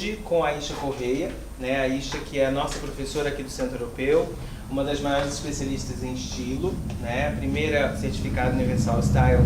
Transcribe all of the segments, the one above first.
hoje com a Isha Correia, né? A Isha, que é a nossa professora aqui do Centro Europeu, uma das maiores especialistas em estilo, né? A primeira certificada Universal Style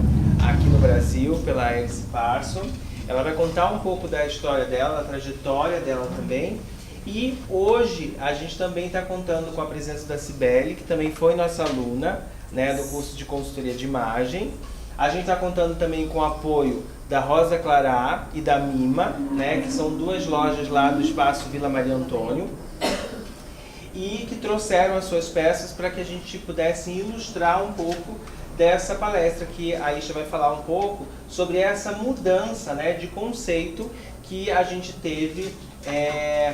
aqui no Brasil pela Alice Parson. Ela vai contar um pouco da história dela, da trajetória dela também. E hoje a gente também está contando com a presença da Cibele, que também foi nossa aluna, né, do curso de consultoria de imagem. A gente está contando também com o apoio da Rosa Clará e da Mima, né, que são duas lojas lá do Espaço Vila Maria Antônio, e que trouxeram as suas peças para que a gente pudesse ilustrar um pouco dessa palestra, que a Isha vai falar um pouco sobre essa mudança, né, de conceito que a gente teve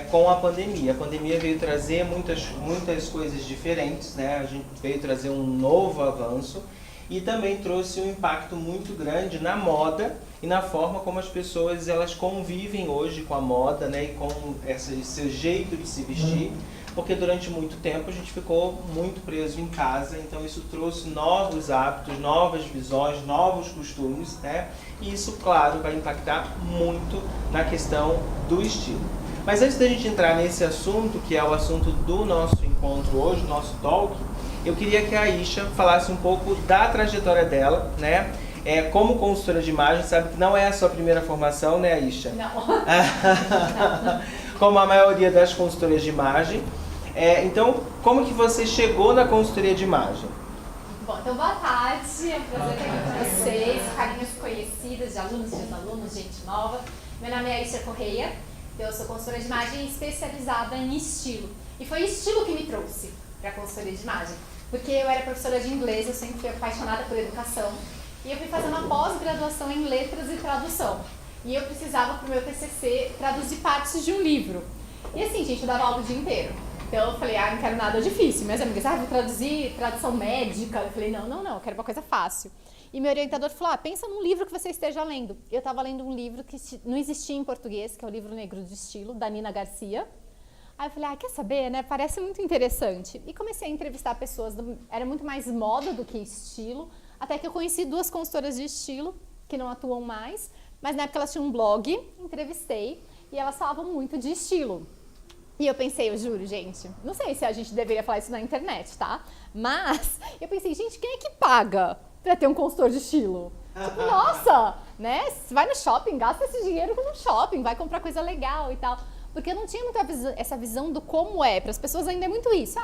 com a pandemia. A pandemia veio trazer muitas coisas diferentes, né? A gente veio trazer um novo avanço e também trouxe um impacto muito grande na moda e na forma como as pessoas elas convivem hoje com a moda, né? E com esse seu jeito de se vestir, porque durante muito tempo a gente ficou muito preso em casa, então isso trouxe novos hábitos, novas visões, novos costumes, né? E isso, claro, vai impactar muito na questão do estilo. Mas antes da gente entrar nesse assunto, que é o assunto do nosso encontro hoje, nosso talk, eu queria que a Isha falasse um pouco da trajetória dela, né? Como consultora de imagem, sabe que não é a sua primeira formação, né, Isha? Não. Como a maioria das consultorias de imagem. Então, como que você chegou na consultoria de imagem? Bom, então boa tarde, é um prazer estar aqui com vocês, carinhas conhecidas de alunos, de ex-alunos, gente nova. Meu nome é Isha Correia, eu sou consultora de imagem especializada em estilo. E foi estilo que me trouxe para a consultoria de imagem, porque eu era professora de inglês, eu sempre fui apaixonada por educação, e eu fui fazer uma pós-graduação em letras e tradução. E eu precisava, para o meu TCC, traduzir partes de um livro. E assim, gente, eu dava aula o dia inteiro. Então eu falei, não quero nada difícil. Minhas amigas, vou traduzir tradução médica. Eu falei, não, eu quero uma coisa fácil. E meu orientador falou, pensa num livro que você esteja lendo. Eu estava lendo um livro que não existia em português, que é o Livro Negro de Estilo, da Nina Garcia. Aí eu falei, quer saber, né? Parece muito interessante. E comecei a entrevistar pessoas, era muito mais moda do que estilo, até que eu conheci duas consultoras de estilo, que não atuam mais, mas na época elas tinham um blog, entrevistei, e elas falavam muito de estilo. E eu pensei, eu juro, gente, não sei se a gente deveria falar isso na internet, tá? Mas eu pensei, gente, quem é que paga pra ter um consultor de estilo? Tipo, nossa, né? Você vai no shopping, gasta esse dinheiro no shopping, vai comprar coisa legal e tal. Porque eu não tinha muita essa visão do como é. Para as pessoas ainda é muito isso.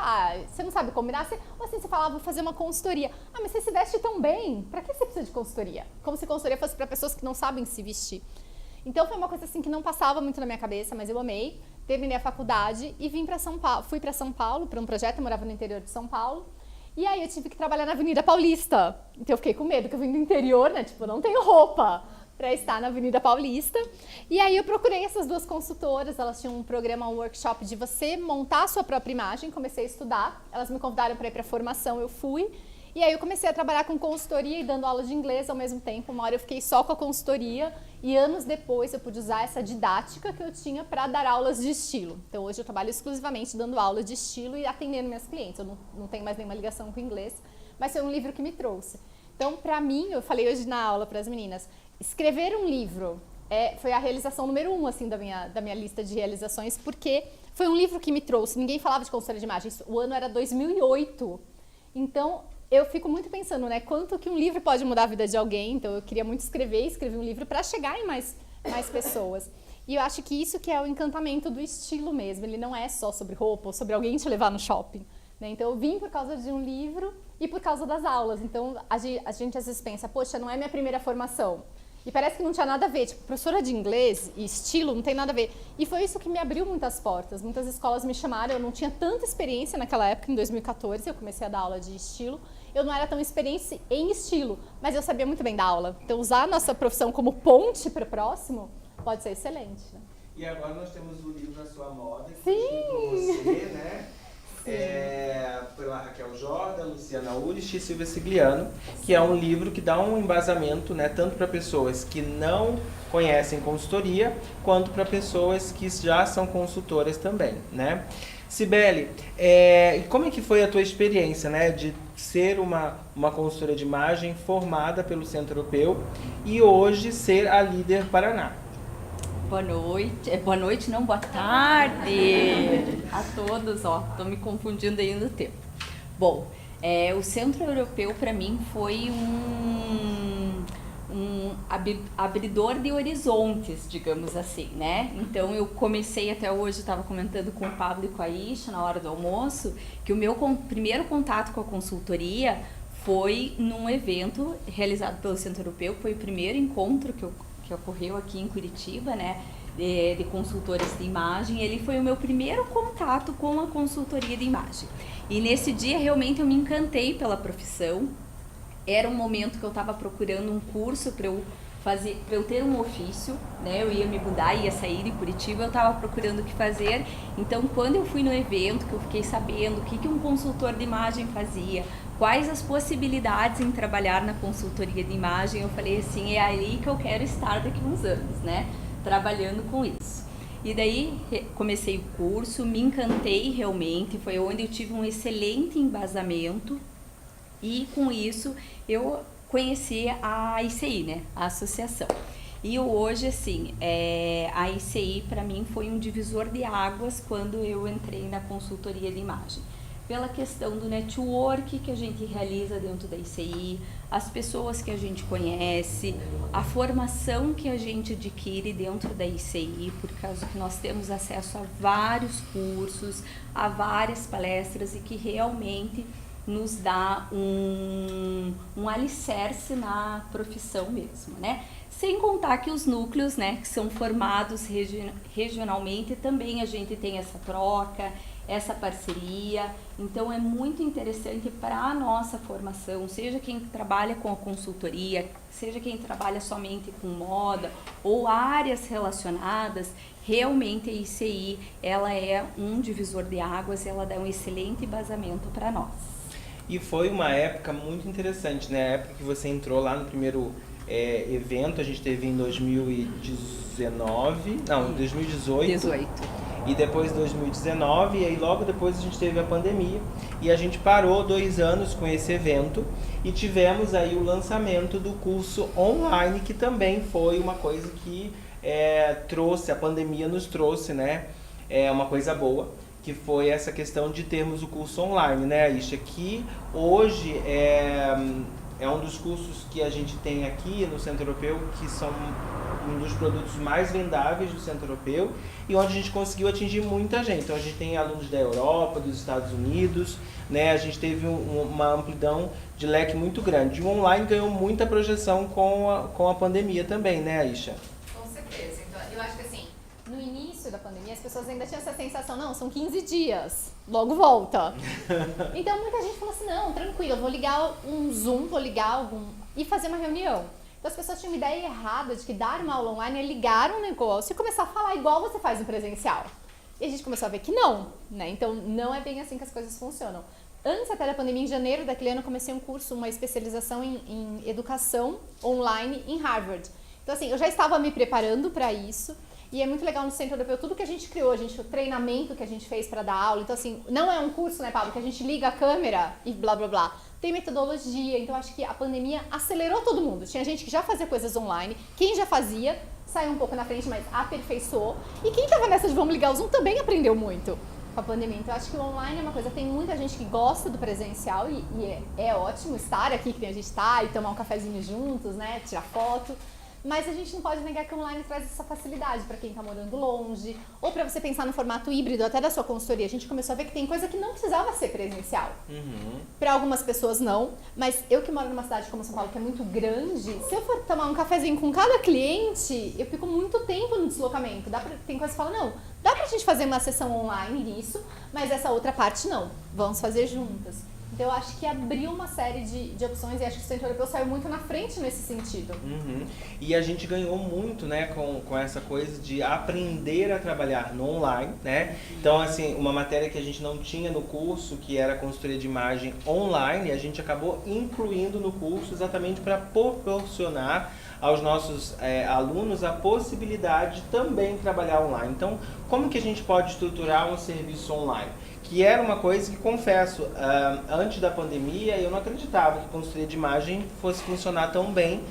Você não sabe combinar. Ou assim, você fala, vou fazer uma consultoria. Mas você se veste tão bem, pra que você precisa de consultoria? Como se consultoria fosse para pessoas que não sabem se vestir. Então foi uma coisa assim que não passava muito na minha cabeça, mas eu amei. Terminei a faculdade e vim para São Paulo. Fui para São Paulo para um projeto, eu morava no interior de São Paulo. E aí eu tive que trabalhar na Avenida Paulista. Então eu fiquei com medo, porque eu vim do interior, né? Tipo, não tenho roupa para estar na Avenida Paulista. E aí eu procurei essas duas consultoras, elas tinham um programa, um workshop de você montar a sua própria imagem, comecei a estudar. Elas me convidaram para ir para a formação, eu fui. E aí eu comecei a trabalhar com consultoria e dando aula de inglês ao mesmo tempo. Uma hora eu fiquei só com a consultoria e anos depois eu pude usar essa didática que eu tinha para dar aulas de estilo. Então hoje eu trabalho exclusivamente dando aula de estilo e atendendo minhas clientes. Eu não tenho mais nenhuma ligação com o inglês, mas foi um livro que me trouxe. Então, para mim, eu falei hoje na aula para as meninas, escrever um livro foi a realização número 1 assim, da minha lista de realizações, porque foi um livro que me trouxe. Ninguém falava de consultoria de imagens. O ano era 2008. Então, eu fico muito pensando, né, quanto que um livro pode mudar a vida de alguém. Então, eu queria muito escrever um livro para chegar em mais pessoas. E eu acho que isso que é o encantamento do estilo mesmo. Ele não é só sobre roupa ou sobre alguém te levar no shopping, né? Então, eu vim por causa de um livro e por causa das aulas. Então, a gente às vezes pensa, poxa, não é minha primeira formação. E parece que não tinha nada a ver, tipo, professora de inglês e estilo não tem nada a ver. E foi isso que me abriu muitas portas. Muitas escolas me chamaram, eu não tinha tanta experiência naquela época, em 2014, eu comecei a dar aula de estilo. Eu não era tão experiente em estilo, mas eu sabia muito bem dar aula. Então, usar a nossa profissão como ponte para o próximo pode ser excelente, né? E agora nós temos o livro A Sua Moda, que Sim. foi escrito por você, né? Pela Raquel Jordan, Luciana Urich e Silvia Sigliano, que é um livro que dá um embasamento, né, tanto para pessoas que não conhecem consultoria, quanto para pessoas que já são consultoras também, né? Cibele, como é que foi a tua experiência, né, de ser uma consultora de imagem formada pelo Centro Europeu e hoje ser a líder Paraná? Boa noite não, boa tarde a todos, tô me confundindo aí no tempo. Bom, o Centro Europeu para mim foi um abridor de horizontes, digamos assim, né? Então eu comecei, até hoje estava comentando com o Pablo e com a Isha na hora do almoço, que o meu primeiro contato com a consultoria foi num evento realizado pelo Centro Europeu, foi o primeiro encontro que ocorreu aqui em Curitiba, né, de consultores de imagem. Ele foi o meu primeiro contato com a consultoria de imagem. E nesse dia realmente eu me encantei pela profissão. Era um momento que eu estava procurando um curso para eu ter um ofício, né? Eu ia me mudar, ia sair de Curitiba, eu estava procurando o que fazer. Então, quando eu fui no evento, que eu fiquei sabendo o que um consultor de imagem fazia, quais as possibilidades em trabalhar na consultoria de imagem, eu falei assim, é aí que eu quero estar daqui a uns anos, né? Trabalhando com isso. E daí comecei o curso, me encantei realmente, foi onde eu tive um excelente embasamento. E com isso eu conheci a ICI, né, a associação. E hoje, assim, a ICI para mim foi um divisor de águas quando eu entrei na consultoria de imagem. Pela questão do network que a gente realiza dentro da ICI, as pessoas que a gente conhece, a formação que a gente adquire dentro da ICI, por causa que nós temos acesso a vários cursos, a várias palestras e que realmente nos dá um alicerce na profissão mesmo, né? Sem contar que os núcleos, né, que são formados regionalmente, também a gente tem essa troca, essa parceria. Então é muito interessante para a nossa formação, seja quem trabalha com a consultoria, seja quem trabalha somente com moda ou áreas relacionadas, realmente a ICI, ela é um divisor de águas, ela dá um excelente embasamento para nós. E foi uma época muito interessante, né? A época que você entrou lá no primeiro evento, a gente teve em 2018. E depois 2019, e aí logo depois a gente teve a pandemia. E a gente parou 2 anos com esse evento e tivemos aí o lançamento do curso online, que também foi uma coisa que a pandemia nos trouxe, né? Uma coisa boa, que foi essa questão de termos o curso online, né, Isha? Que hoje é um dos cursos que a gente tem aqui no Centro Europeu, que são um dos produtos mais vendáveis do Centro Europeu e onde a gente conseguiu atingir muita gente. Então a gente tem alunos da Europa, dos Estados Unidos, né? A gente teve uma amplidão de leque muito grande. E o online ganhou muita projeção com a pandemia também, né, Isha? Com certeza. Então, eu acho que assim, no início da pandemia, as pessoas ainda tinham essa sensação, não, são 15 dias, logo volta. Então, muita gente falou assim, não, tranquilo, eu vou ligar um Zoom, e fazer uma reunião. Então, as pessoas tinham uma ideia errada de que dar uma aula online é ligar um negócio e começar a falar igual você faz no presencial. E a gente começou a ver que não, né? Então, não é bem assim que as coisas funcionam. Antes até da pandemia, em janeiro daquele ano, eu comecei um curso, uma especialização em educação online em Harvard. Então, assim, eu já estava me preparando para isso. E é muito legal no Centro Europeu, tudo que a gente criou, o treinamento que a gente fez para dar aula. Então, assim, não é um curso, né, Pablo, que a gente liga a câmera e blá, blá, blá. Tem metodologia, então acho que a pandemia acelerou todo mundo. Tinha gente que já fazia coisas online, quem já fazia saiu um pouco na frente, mas aperfeiçoou. E quem estava nessa de vamos ligar o Zoom também aprendeu muito com a pandemia. Então, acho que o online é uma coisa, tem muita gente que gosta do presencial e é ótimo estar aqui, que a gente está, e tomar um cafezinho juntos, né, tirar foto. Mas a gente não pode negar que o online traz essa facilidade para quem está morando longe, ou para você pensar no formato híbrido até da sua consultoria. A gente começou a ver que tem coisa que não precisava ser presencial. Para algumas pessoas não, mas eu que moro numa cidade como São Paulo, que é muito grande, se eu for tomar um cafezinho com cada cliente, eu fico muito tempo no deslocamento. Tem coisa que fala, não, dá pra gente fazer uma sessão online nisso, mas essa outra parte não, vamos fazer juntas. Então, eu acho que abriu uma série de opções e acho que o Centro Europeu saiu muito na frente nesse sentido. E a gente ganhou muito, né, com essa coisa de aprender a trabalhar no online, né? Então, assim, uma matéria que a gente não tinha no curso, que era consultoria de imagem online, a gente acabou incluindo no curso exatamente para proporcionar aos nossos alunos a possibilidade de também trabalhar online. Então, como que a gente pode estruturar um serviço online? Que era uma coisa que, confesso, antes da pandemia eu não acreditava que consultoria de imagem fosse funcionar tão bem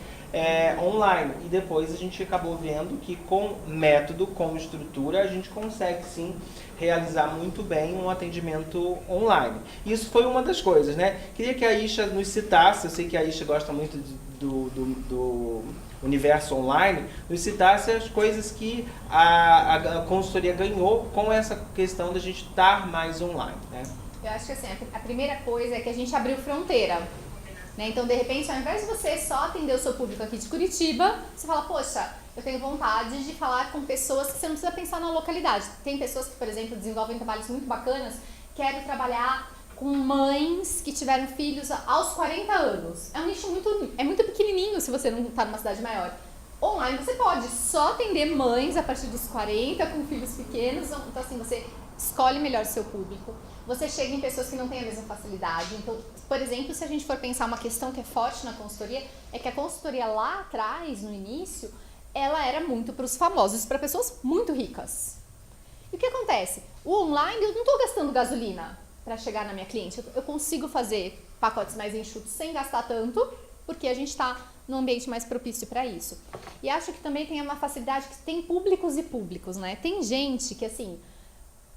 online. E depois a gente acabou vendo que com método, com estrutura, a gente consegue sim realizar muito bem um atendimento online. Isso foi uma das coisas, né? Queria que a Isha nos citasse, eu sei que a Isha gosta muito do universo online, nos citasse as coisas que a consultoria ganhou com essa questão da gente estar mais online, né? Eu acho que assim, a primeira coisa é que a gente abriu fronteira. Né? Então, de repente, ao invés de você só atender o seu público aqui de Curitiba, você fala, poxa, eu tenho vontade de falar com pessoas que você não precisa pensar na localidade. Tem pessoas que, por exemplo, desenvolvem trabalhos muito bacanas, quero trabalhar com mães que tiveram filhos aos 40 anos. É um nicho muito pequenininho se você não está numa cidade maior. Online você pode só atender mães a partir dos 40, com filhos pequenos, então assim, você escolhe melhor o seu público. Você chega em pessoas que não têm a mesma facilidade. Então, por exemplo, se a gente for pensar uma questão que é forte na consultoria, é que a consultoria lá atrás, no início, ela era muito para os famosos, para pessoas muito ricas. E o que acontece? O online, eu não estou gastando gasolina para chegar na minha cliente. Eu consigo fazer pacotes mais enxutos sem gastar tanto, porque a gente está num ambiente mais propício para isso. E acho que também tem uma facilidade que tem públicos e públicos, né? Tem gente que, assim,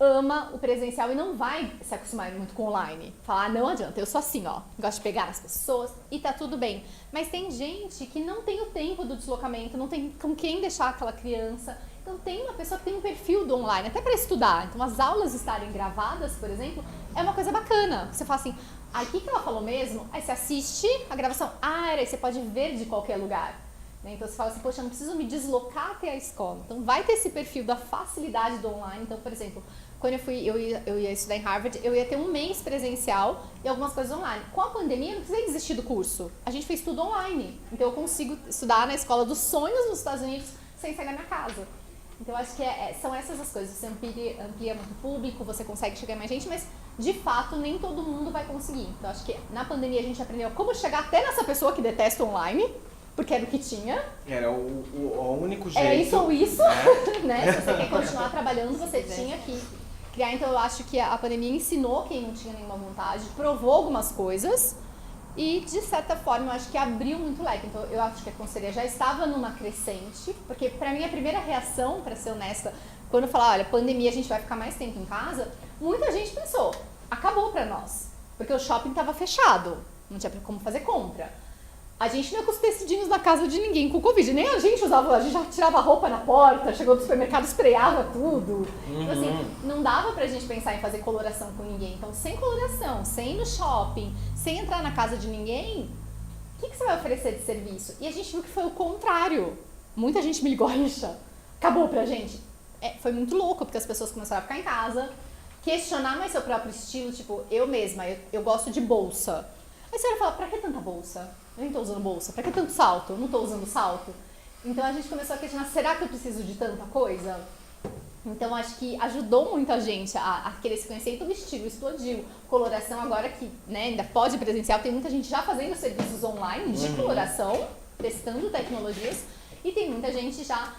ama o presencial e não vai se acostumar muito com online. Falar, não adianta, eu sou assim, ó, gosto de pegar as pessoas e tá tudo bem. Mas tem gente que não tem o tempo do deslocamento, não tem com quem deixar aquela criança. Então tem uma pessoa que tem um perfil do online, até para estudar. Então as aulas estarem gravadas, por exemplo, é uma coisa bacana. Você fala assim, o que ela falou mesmo? Aí você assiste a gravação, era, aí você pode ver de qualquer lugar. Então você fala assim, poxa, eu não preciso me deslocar até a escola. Então vai ter esse perfil da facilidade do online. Então, por exemplo, quando eu ia estudar em Harvard, eu ia ter um mês presencial e algumas coisas online. Com a pandemia, eu não precisei desistir do curso. A gente fez tudo online. Então eu consigo estudar na escola dos sonhos nos Estados Unidos sem sair da minha casa. Então eu acho que são essas as coisas. Você amplia muito o público, você consegue chegar em mais gente, mas de fato nem todo mundo vai conseguir. Então eu acho que na pandemia a gente aprendeu como chegar até nessa pessoa que detesta online, porque era o que tinha. Era o único jeito. Era isso ou isso, né? Se você quer continuar trabalhando, você tinha que criar. Então eu acho que a pandemia ensinou quem não tinha nenhuma vontade, provou algumas coisas e, de certa forma, eu acho que abriu muito leque. Então eu acho que a consultoria já estava numa crescente, porque pra mim a primeira reação, pra ser honesta, quando eu falar, olha, pandemia, a gente vai ficar mais tempo em casa, muita gente pensou, acabou pra nós, porque o shopping estava fechado, não tinha como fazer compra. A gente não ia com os tecidinhos na casa de ninguém com Covid, nem a gente usava, a gente já tirava a roupa na porta, chegou do supermercado, espreava tudo. Então assim, não dava pra gente pensar em fazer coloração com ninguém. Então sem coloração, sem ir no shopping, sem entrar na casa de ninguém, o que você vai oferecer de serviço? E a gente viu que foi o contrário. Muita gente me ligou, Isha, acabou pra gente. Foi muito louco, porque as pessoas começaram a ficar em casa, questionar mais seu próprio estilo, tipo, eu mesma, eu gosto de bolsa. Aí você vai falar, pra que tanta bolsa? Eu nem tô usando bolsa. Pra que tanto salto? Eu não tô usando salto. Então a gente começou a questionar, será que eu preciso de tanta coisa? Então acho que ajudou muito a gente a querer se conhecer. Então o estilo explodiu. Coloração agora que, né, ainda pode presencial, tem muita gente já fazendo serviços online de coloração, testando tecnologias. E tem muita gente já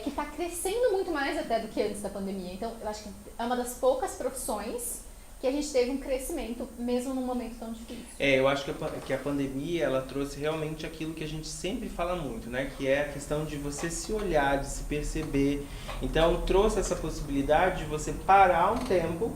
que está crescendo muito mais até do que antes da pandemia. Então eu acho que é uma das poucas profissões que a gente teve um crescimento, mesmo num momento tão difícil. Eu acho que a pandemia, ela trouxe realmente aquilo que a gente sempre fala muito, né? Que é a questão de você se olhar, de se perceber. Então, trouxe essa possibilidade de você parar um tempo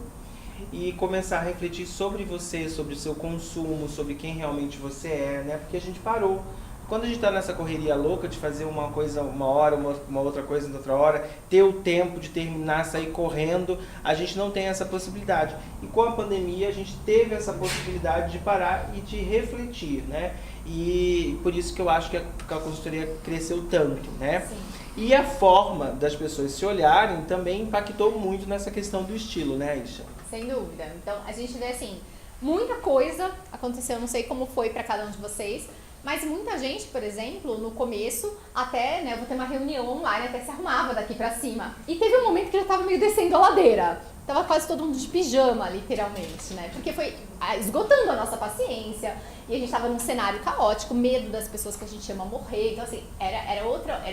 e começar a refletir sobre você, sobre o seu consumo, sobre quem realmente você é, né? Porque a gente parou. Quando a gente está nessa correria louca de fazer uma coisa uma hora, uma outra coisa na outra hora, ter o tempo de terminar, sair correndo, a gente não tem essa possibilidade. E com a pandemia a gente teve essa possibilidade de parar e de refletir, né? E por isso que eu acho que a consultoria cresceu tanto, né? Sim. E a forma das pessoas se olharem também impactou muito nessa questão do estilo, né, Isha? Sem dúvida. Então a gente vê assim, muita coisa aconteceu, não sei como foi para cada um de vocês, mas muita gente, por exemplo, no começo, até, né, eu vou ter uma reunião online, até se arrumava daqui pra cima. E teve um momento que já tava meio descendo a ladeira. Tava quase todo mundo de pijama, literalmente, né? Porque foi esgotando a nossa paciência. E a gente tava num cenário caótico, medo das pessoas que a gente ama morrer. Então, assim, era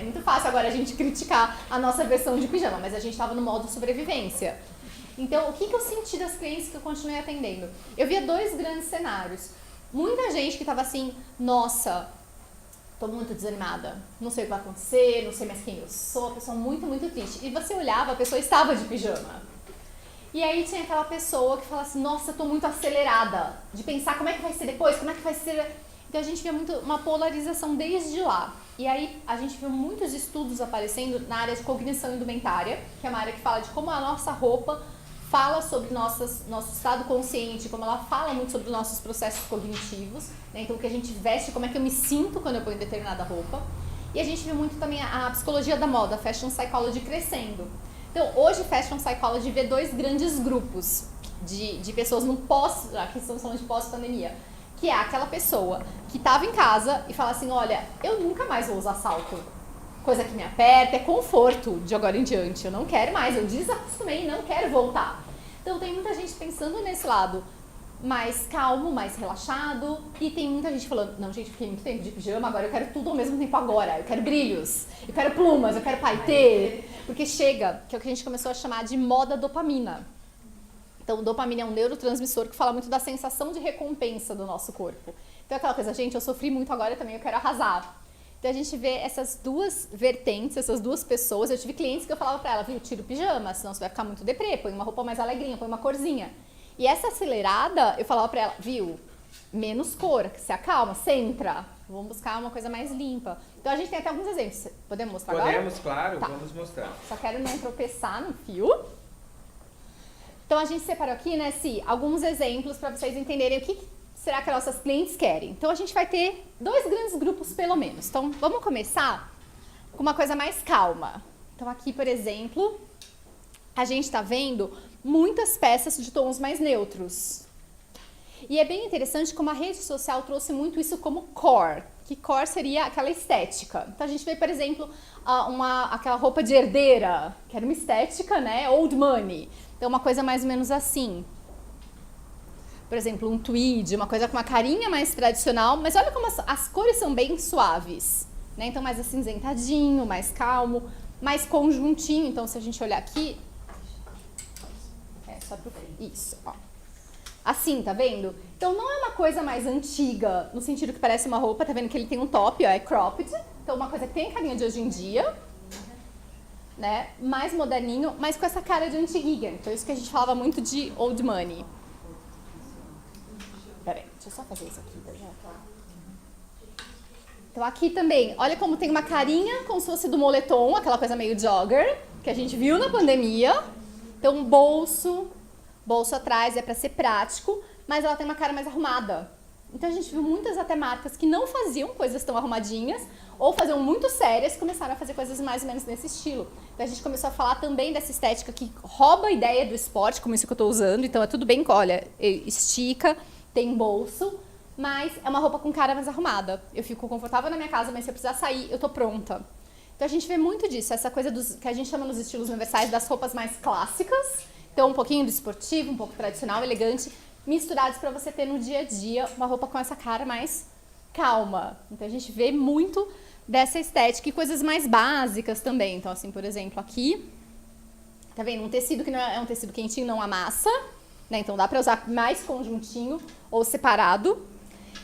muito fácil agora a gente criticar a nossa versão de pijama, mas a gente tava no modo sobrevivência. Então, o que eu senti das clientes que eu continuei atendendo? Eu via dois grandes cenários. Muita gente que tava assim, nossa, tô muito desanimada, não sei o que vai acontecer, não sei mais quem eu sou, a pessoa muito, muito triste. E você olhava, a pessoa estava de pijama. E aí tinha aquela pessoa que fala assim, nossa, eu tô muito acelerada, de pensar como é que vai ser depois, como é que vai ser... Então a gente vê muito uma polarização desde lá. E aí a gente viu muitos estudos aparecendo na área de cognição indumentária, que é uma área que fala de como a nossa roupa fala sobre nosso estado consciente, como ela fala muito sobre os nossos processos cognitivos, né? Então o que a gente veste, como é que eu me sinto quando eu ponho determinada roupa. E a gente viu muito também a psicologia da moda, a fashion psychology crescendo. Então hoje fashion psychology vê dois grandes grupos de pessoas no pós, aqui estamos falando de pós-pandemia, que é aquela pessoa que estava em casa e fala assim, olha, eu nunca mais vou usar salto. Coisa que me aperta, é conforto de agora em diante. Eu não quero mais, eu desacostumei e não quero voltar. Então tem muita gente pensando nesse lado mais calmo, mais relaxado. E tem muita gente falando, não gente, fiquei muito tempo de pijama, agora eu quero tudo ao mesmo tempo agora. Eu quero brilhos, eu quero plumas, eu quero paetê. Porque chega, que é o que a gente começou a chamar de moda dopamina. Então, dopamina é um neurotransmissor que fala muito da sensação de recompensa do nosso corpo. Então, é aquela coisa, gente, eu sofri muito agora também, eu quero arrasar. Então, a gente vê essas duas vertentes, essas duas pessoas. Eu tive clientes que eu falava pra ela, viu, tira o pijama, senão você vai ficar muito deprê, põe uma roupa mais alegrinha, põe uma corzinha. E essa acelerada, eu falava pra ela, viu, menos cor, se acalma, centra. Vamos buscar uma coisa mais limpa. Então, a gente tem até alguns exemplos. Podemos mostrar agora? Podemos, claro, tá. Vamos mostrar. Só quero não tropeçar no fio. Então, a gente separou aqui, né, alguns exemplos para vocês entenderem o que será que nossas clientes querem. Então, a gente vai ter dois grandes grupos, pelo menos. Então, vamos começar com uma coisa mais calma. Então, aqui, por exemplo, a gente está vendo muitas peças de tons mais neutros. E é bem interessante como a rede social trouxe muito isso como core, que core seria aquela estética. Então, a gente vê, por exemplo, aquela roupa de herdeira, que era uma estética, né, old money. Então, uma coisa mais ou menos assim. Por exemplo, um tweed, uma coisa com uma carinha mais tradicional, mas olha como as cores são bem suaves, né? Então, mais acinzentadinho, mais calmo, mais conjuntinho. Então, se a gente olhar aqui... só pro... Isso, ó. Assim, tá vendo? Então, não é uma coisa mais antiga, no sentido que parece uma roupa, tá vendo que ele tem um top, ó, é cropped. Então, uma coisa que tem carinha de hoje em dia, né? Mais moderninho, mas com essa cara de antiguinha. Então, isso que a gente falava muito de old money. Peraí, deixa eu só fazer isso aqui, tá, já? Então, aqui também, olha como tem uma carinha, como se fosse do moletom, aquela coisa meio jogger, que a gente viu na pandemia. Então, bolso atrás é para ser prático, mas ela tem uma cara mais arrumada. Então, a gente viu muitas até marcas que não faziam coisas tão arrumadinhas, ou faziam muito sérias, começaram a fazer coisas mais ou menos nesse estilo. Então, a gente começou a falar também dessa estética que rouba a ideia do esporte, como isso que eu estou usando. Então, é tudo bem, olha, estica, tem bolso, mas é uma roupa com cara mais arrumada. Eu fico confortável na minha casa, mas se eu precisar sair, eu tô pronta. Então, a gente vê muito disso, essa coisa que a gente chama nos estilos universais das roupas mais clássicas. Então, um pouquinho do esportivo, um pouco tradicional, elegante, misturados para você ter no dia a dia uma roupa com essa cara mais calma. Então, a gente vê muito dessa estética e coisas mais básicas também. Então, assim, por exemplo, aqui, tá vendo? Um tecido que não é um tecido quentinho, não amassa, né? Então, dá para usar mais conjuntinho ou separado.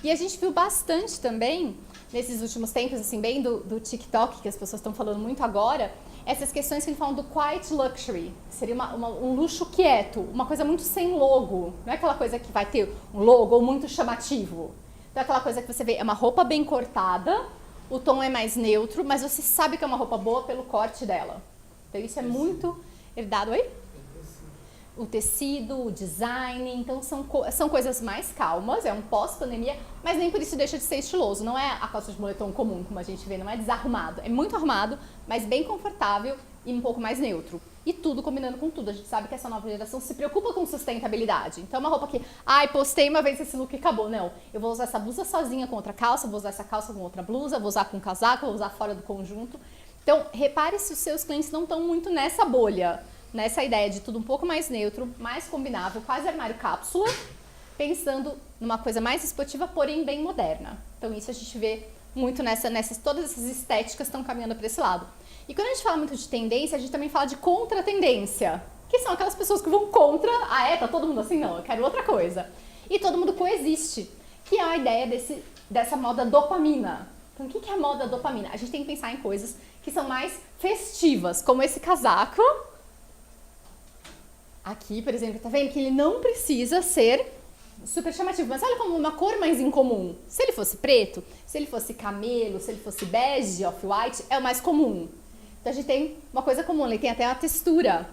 E a gente viu bastante também, nesses últimos tempos, assim, bem do TikTok, que as pessoas estão falando muito agora, essas questões que eles falam do quiet luxury, que seria um luxo quieto, uma coisa muito sem logo. Não é aquela coisa que vai ter um logo ou muito chamativo. Então é aquela coisa que você vê, é uma roupa bem cortada, o tom é mais neutro, mas você sabe que é uma roupa boa pelo corte dela. Então isso é muito herdado aí. O tecido, o design, então são coisas mais calmas, é um pós-pandemia, mas nem por isso deixa de ser estiloso. Não é a calça de moletom comum, como a gente vê, não é desarrumado. É muito arrumado, mas bem confortável e um pouco mais neutro. E tudo combinando com tudo. A gente sabe que essa nova geração se preocupa com sustentabilidade. Então é uma roupa que, postei uma vez esse look e acabou. Não, eu vou usar essa blusa sozinha com outra calça, vou usar essa calça com outra blusa, vou usar com casaco, vou usar fora do conjunto. Então, repare se os seus clientes não estão muito nessa bolha. Nessa ideia de tudo um pouco mais neutro, mais combinável, quase armário cápsula, pensando numa coisa mais esportiva, porém bem moderna. Então isso a gente vê muito todas essas estéticas estão caminhando para esse lado. E quando a gente fala muito de tendência, a gente também fala de contra-tendência, que são aquelas pessoas que vão contra, tá todo mundo assim? Não, eu quero outra coisa. E todo mundo coexiste, que é a ideia dessa moda dopamina. Então, o que é a moda dopamina? A gente tem que pensar em coisas que são mais festivas, como esse casaco. Aqui, por exemplo, tá vendo que ele não precisa ser super chamativo, mas olha como uma cor mais incomum. Se ele fosse preto, se ele fosse camelo, se ele fosse bege, off-white, é o mais comum. Então a gente tem uma coisa comum, ele tem até uma textura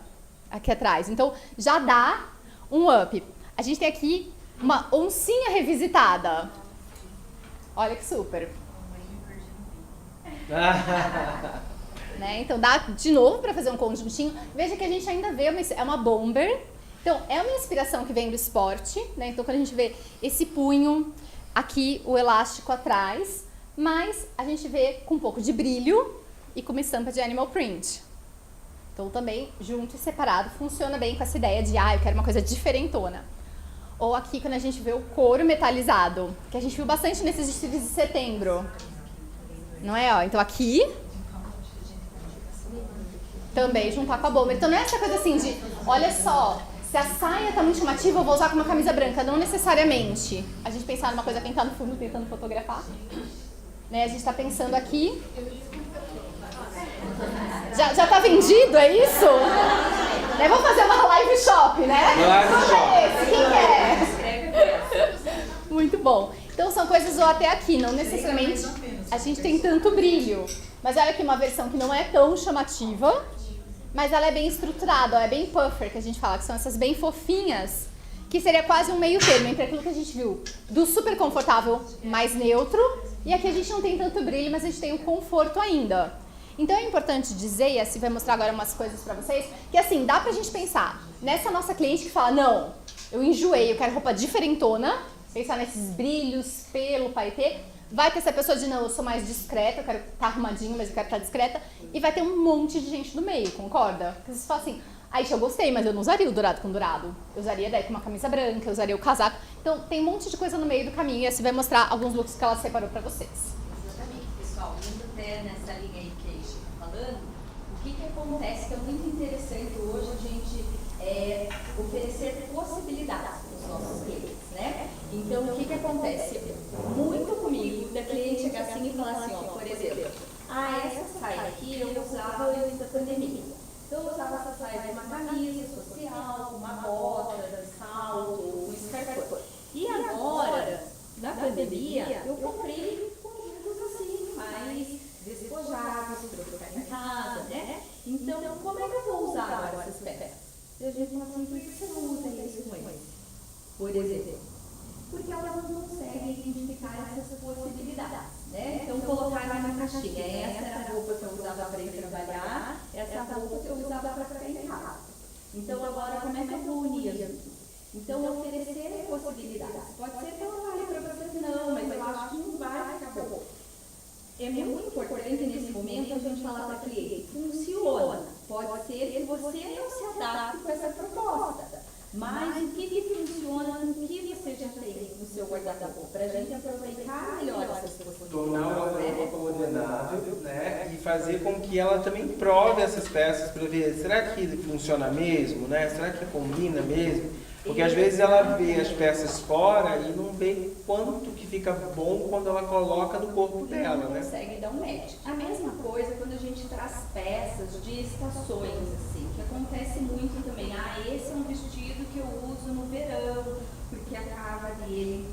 aqui atrás. Então já dá um up. A gente tem aqui uma oncinha revisitada. Olha que super. Né? Então dá de novo para fazer um conjuntinho. Veja que a gente ainda vê é uma bomber. Então é uma inspiração que vem do esporte, né? Então quando a gente vê esse punho, aqui o elástico atrás, mas a gente vê com um pouco de brilho e com uma estampa de animal print. Então também junto e separado funciona bem com essa ideia de eu quero uma coisa diferentona. Ou aqui quando a gente vê o couro metalizado, que a gente viu bastante nesses desfiles de setembro. Não é? Ó, então aqui também juntar com a bomba. Então não é essa coisa assim de, olha só, se a saia tá muito chamativa, eu vou usar com uma camisa branca. Não necessariamente. A gente pensar numa coisa, quem tá no fundo tentando fotografar. Né? A gente tá pensando aqui. Já tá vendido, é isso? Né? Vamos fazer uma live shop, né? Live shop. Quem quer? Muito bom. Então são coisas ou até aqui, não necessariamente a gente tem tanto brilho. Mas olha aqui uma versão que não é tão chamativa, mas ela é bem estruturada, é bem puffer, que a gente fala, que são essas bem fofinhas, que seria quase um meio termo entre aquilo que a gente viu do super confortável mais neutro, e aqui a gente não tem tanto brilho, mas a gente tem o conforto ainda. Então é importante dizer, e assim vai mostrar agora umas coisas pra vocês, que assim, dá pra gente pensar nessa nossa cliente que fala, não, eu enjoei, eu quero roupa diferentona, pensar nesses brilhos, pelo, paetê. Vai ter essa pessoa de, não, eu sou mais discreta, eu quero estar arrumadinho, mas eu quero estar discreta. E vai ter um monte de gente no meio, concorda? Porque você fala assim, eu gostei, mas eu não usaria o dourado com dourado. Eu usaria daí com uma camisa branca, eu usaria o casaco. Então tem um monte de coisa no meio do caminho e assim vai mostrar alguns looks que ela separou pra vocês. Exatamente, pessoal. Indo até nessa linha aí que a gente está falando, o que acontece que é muito interessante hoje a gente oferecer possibilidades para os nossos clientes, né? Então, o que acontece? Muito comigo, da cliente chegar assim e falar assim, ó, por exemplo, essa saia aqui eu usava antes da pandemia. Então, eu usava essa saia com uma camisa social, uma bota, salto, um escarpão. E agora, na pandemia, eu comprei conjuntos assim, mais despojados, para ficar em casa, né? Então, como é que eu vou usar agora essas peças? Eu já falo assim, por que você não usa isso com eles? Por exemplo, porque elas não conseguem identificar essas possibilidades, né? Então, colocar na caixinha, essa era a roupa que eu usava para ir trabalhar, essa é a roupa que eu usava para ficar em casa. Então, agora, como é que eu vou unir as duas? Então, oferecer possibilidades. Pode ser que eu fale para você, não, mas eu acho que não vai ficar bom. É muito importante nesse momento a gente falar para o cliente, funciona. Pode ser que você não se adapte com essa proposta, mas o que funciona, o que você já tem no seu guarda-roupa, para a gente aproveitar melhor essas possibilidades. Tornar uma roupa modernável, né? E fazer com que ela também prove essas peças para ver, será que funciona mesmo, né? Será que combina mesmo? Porque às vezes ela vê as peças fora e não vê quanto que fica bom quando ela coloca no corpo dela, né? Consegue dar um match. A mesma coisa quando a gente traz peças de estações, assim, que acontece muito também. Esse é um vestido que eu uso no verão, porque a cava dele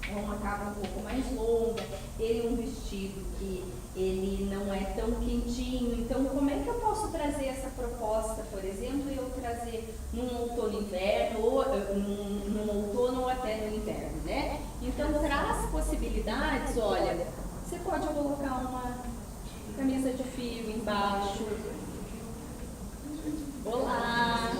é uma cava um pouco mais longa, ele é um vestido que ele não é tão quentinho, então como é que eu posso trazer essa proposta, por exemplo, e eu trazer num outono inverno, ou num outono ou até no inverno, né? Então traz possibilidades, olha, você pode colocar uma camisa de fio embaixo, olá,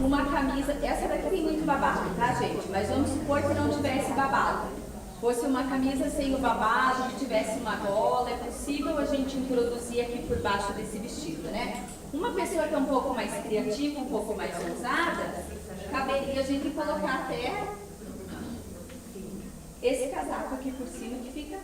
uma camisa, essa daqui tem muito babado, tá gente? Mas vamos supor que não tivesse babado. Fosse uma camisa sem o babado, que tivesse uma gola, é possível a gente introduzir aqui por baixo desse vestido, né? Uma pessoa que é um pouco mais criativa, um pouco mais ousada, caberia a gente colocar até esse casaco aqui por cima que fica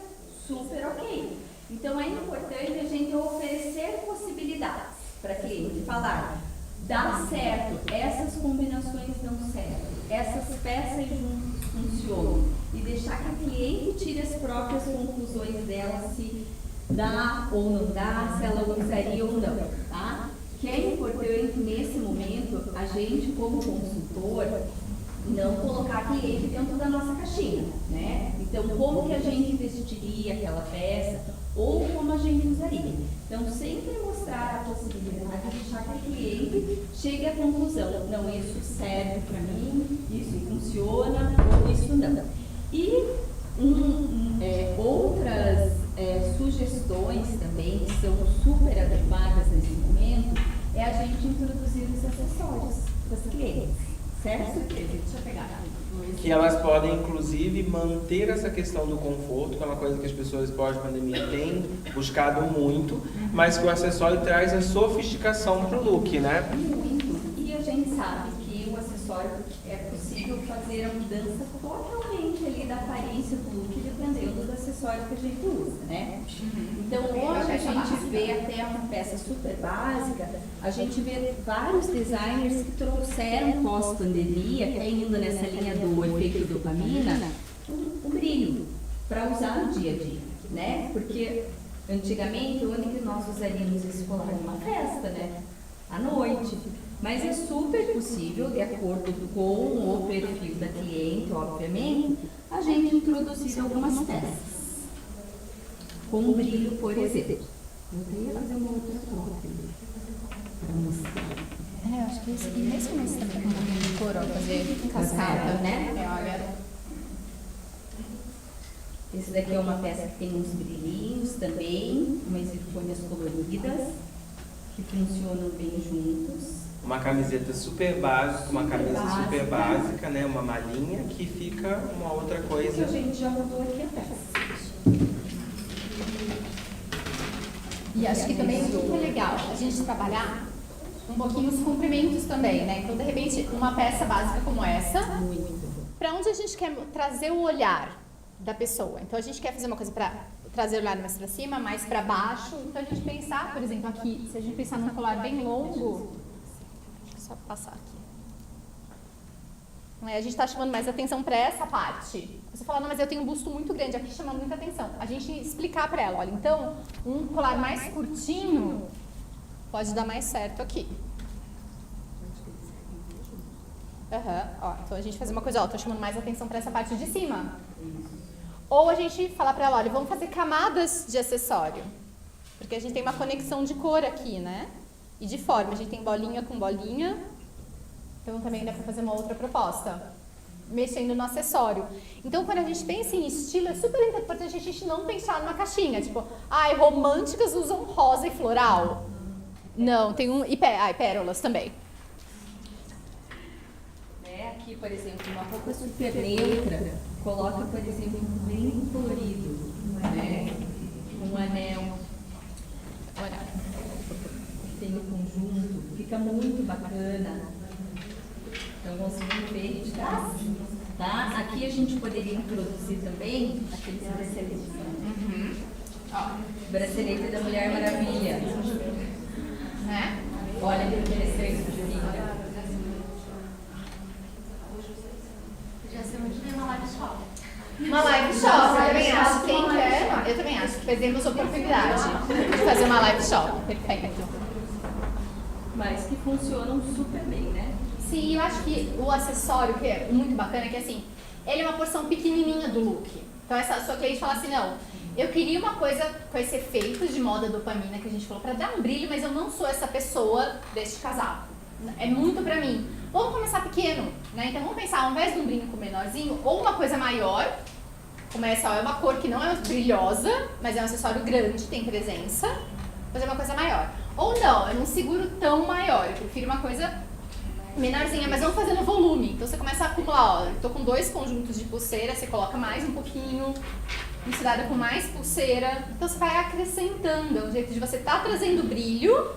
super ok. Então é importante a gente oferecer possibilidades para cliente falar, dá certo, essas combinações dão certo, essas peças juntas funcionam. e deixar que a cliente tire as próprias conclusões dela se dá ou não dá, se ela usaria ou não, tá? Que é importante nesse momento a gente, como consultor, não colocar a cliente dentro da nossa caixinha, né? Então, como que a gente vestiria aquela peça ou como a gente usaria. Então, sempre mostrar a possibilidade de deixar que a cliente chegue à conclusão, não, isso serve para mim, isso funciona ou isso não. E outras sugestões também que são super adequadas nesse momento é a gente introduzir os acessórios para as clientes, certo? Deixa eu pegar. Que elas podem, inclusive, manter essa questão do conforto, que é uma coisa que as pessoas pós-pandemia têm buscado muito, mas que o acessório traz a sofisticação para o look, né? Muito. E a gente sabe que o acessório é possível fazer a mudança totalmente ali da aparência do look, dependendo do acessório que a gente usa, né? Então, hoje a gente vê até uma peça super básica, a gente vê vários designers que trouxeram pós-pandemia, até indo nessa linha do efeito dopamina, um brilho para usar no dia a dia, né? Porque antigamente, onde que nós usaríamos esse colar? Numa festa, né? À noite. Mas é super possível, de acordo com o perfil da cliente, obviamente, a gente introduzir algumas peças. Com brilho, por exemplo. Eu ia fazer uma outra foto para mostrar. Eu acho que esse aqui mesmo também de cor, ó, fazer cascata, né? Olha. Esse daqui é uma peça que tem uns brilhinhos também, umas zircônias coloridas, que funcionam bem juntos. Uma camiseta super básica, uma camisa super básica, né? Uma malinha que fica uma outra coisa. E a gente já mudou aqui a peça. E acho que também é muito legal a gente trabalhar um pouquinho os comprimentos também, né? Então, de repente, uma peça básica como essa, para onde a gente quer trazer o olhar da pessoa? Então, a gente quer fazer uma coisa para trazer o olhar mais para cima, mais para baixo. Então, a gente pensar, por exemplo, aqui, se a gente pensar num colar bem longo, deixa eu só passar aqui. A gente está chamando mais atenção para essa parte. Você fala, não, mas eu tenho um busto muito grande, aqui chama muita atenção. A gente explicar para ela, olha, então, um colar mais curtinho pode dar mais certo aqui. Ó, então a gente faz uma coisa, ó, tô chamando mais atenção para essa parte de cima. Ou a gente falar para ela, olha, vamos fazer camadas de acessório. Porque a gente tem uma conexão de cor aqui, né? E de forma, a gente tem bolinha com bolinha. Então também dá para fazer uma outra proposta, mexendo no acessório. Então quando a gente pensa em estilo, é super importante a gente não pensar numa caixinha, tipo, românticas usam rosa e floral. Não, tem e pérolas também. Aqui, por exemplo, uma roupa super neutra, coloca, por exemplo, um bem colorido, né? Um anel. Olha, tem o conjunto, fica muito bacana. Então, conseguimos ver de trás, tá? Aqui a gente poderia introduzir também aqueles braceletes. Bracelete da Mulher Maravilha. Né? Olha que interessante que fica. Já sei muito bem uma live shop. Uma live shop, eu também acho. Quem quer? Eu também acho. Perdemos a oportunidade de fazer uma live shop. Perfeito. Mas que funcionam super bem, né? Sim, eu acho que o acessório, que é muito bacana, é que assim, ele é uma porção pequenininha do look. Então essa sua cliente fala assim, não, eu queria uma coisa com esse efeito de moda dopamina que a gente falou, pra dar um brilho, mas eu não sou essa pessoa deste casaco. É muito pra mim. Vamos começar pequeno, né? Então vamos pensar, ao invés de um brinco menorzinho, ou uma coisa maior, como essa, ó, é uma cor que não é brilhosa, mas é um acessório grande, tem presença, fazer uma coisa maior. Ou não, eu não seguro tão maior, eu prefiro uma coisa menorzinha, mas vamos fazer no volume. Então você começa a acumular, ó, eu tô com 2 conjuntos de pulseira, você coloca mais um pouquinho, misturada com mais pulseira. Então você vai acrescentando, é um jeito de você estar trazendo brilho,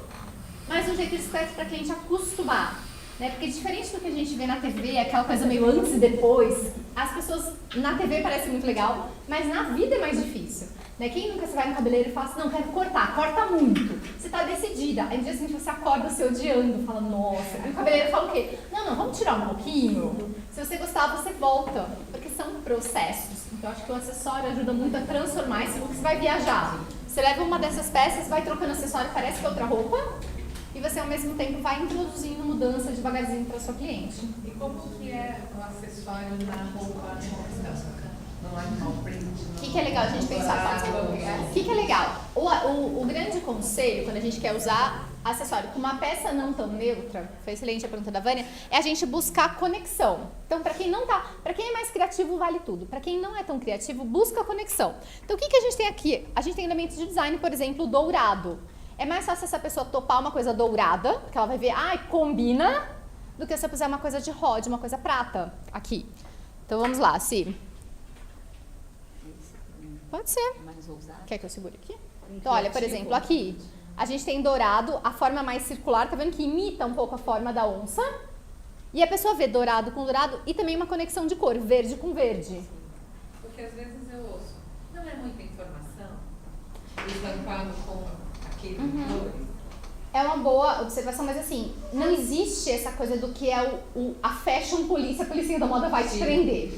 mas um jeito discreto para a cliente acostumar. Né? Porque diferente do que a gente vê na TV, aquela coisa meio antes e depois, as pessoas na TV parece muito legal, mas na vida é mais difícil. Né? Quem nunca você vai no cabeleireiro e fala assim, não, quero cortar, corta muito. Você está decidida, aí no dia seguinte você acorda se odiando, fala, nossa. E o cabeleireiro fala o quê? Não, vamos tirar um pouquinho. Se você gostar, você volta. Porque são processos. Então, acho que o acessório ajuda muito a transformar esse look. Você vai viajar, você leva uma dessas peças, vai trocando acessório, parece que é outra roupa, e você, ao mesmo tempo, vai introduzindo mudança devagarzinho para o seu cliente. E como que é o acessório na roupa no animal print? O que é legal a gente pensar? O que é legal? O grande conselho, quando a gente quer usar acessório com uma peça não tão neutra, foi excelente a pergunta da Vânia, é a gente buscar conexão. Então, para quem é mais criativo, vale tudo. Para quem não é tão criativo, busca conexão. Então, o que a gente tem aqui? A gente tem elementos de design, por exemplo, dourado. É mais fácil essa pessoa topar uma coisa dourada, porque ela vai ver, combina, do que se eu puser uma coisa de rod, uma coisa prata, aqui. Então, vamos lá, Si. Pode ser. Quer que eu segure aqui? Então, olha, por exemplo, aqui, a gente tem dourado, a forma mais circular, tá vendo que imita um pouco a forma da onça? E a pessoa vê dourado com dourado e também uma conexão de cor, verde com verde. Porque às vezes eu ouço, não é muita informação, estampado com aquele cor. É uma boa observação, mas assim, não existe essa coisa do que é a fashion police, a policinha da moda vai te prender.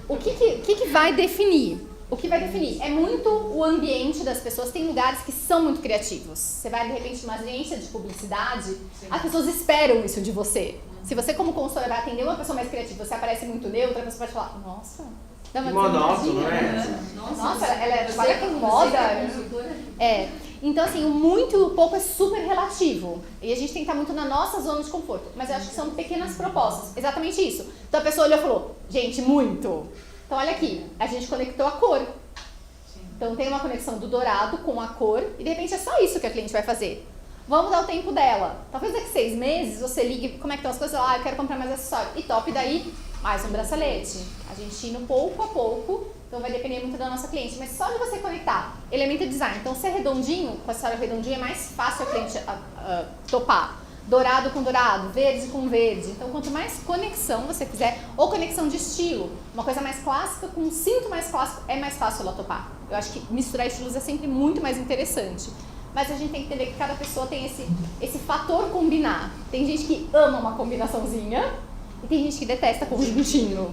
O que vai definir? O que vai definir é muito o ambiente das pessoas. Tem lugares que são muito criativos. Você vai, de repente, numa agência de publicidade, as pessoas esperam isso de você. Se você, como consultora, vai atender uma pessoa mais criativa, você aparece muito neutra, a pessoa pode falar, nossa, dá uma monótono, né? Nossa, ela trabalha com moda. Então, assim, o muito e o pouco é super relativo. E a gente tem que estar muito na nossa zona de conforto. Mas eu acho que são pequenas propostas. Exatamente isso. Então, a pessoa olhou e falou, gente, muito. Então, olha aqui, a gente conectou a cor. Então, tem uma conexão do dourado com a cor e, de repente, é só isso que a cliente vai fazer. Vamos dar o tempo dela. Talvez daqui 6 meses você ligue, como é que estão as coisas? Eu quero comprar mais acessório. E top daí, mais um bracelete. A gente indo pouco a pouco, então vai depender muito da nossa cliente. Mas só de você conectar elemento de design. Então, se é redondinho, com acessório redondinho, é mais fácil a cliente topar. Dourado com dourado, verde com verde. Então, quanto mais conexão você fizer, ou conexão de estilo, uma coisa mais clássica com um cinto mais clássico, é mais fácil ela topar. Eu acho que misturar estilos é sempre muito mais interessante. Mas a gente tem que entender que cada pessoa tem esse fator combinar. Tem gente que ama uma combinaçãozinha e tem gente que detesta conjuntinho.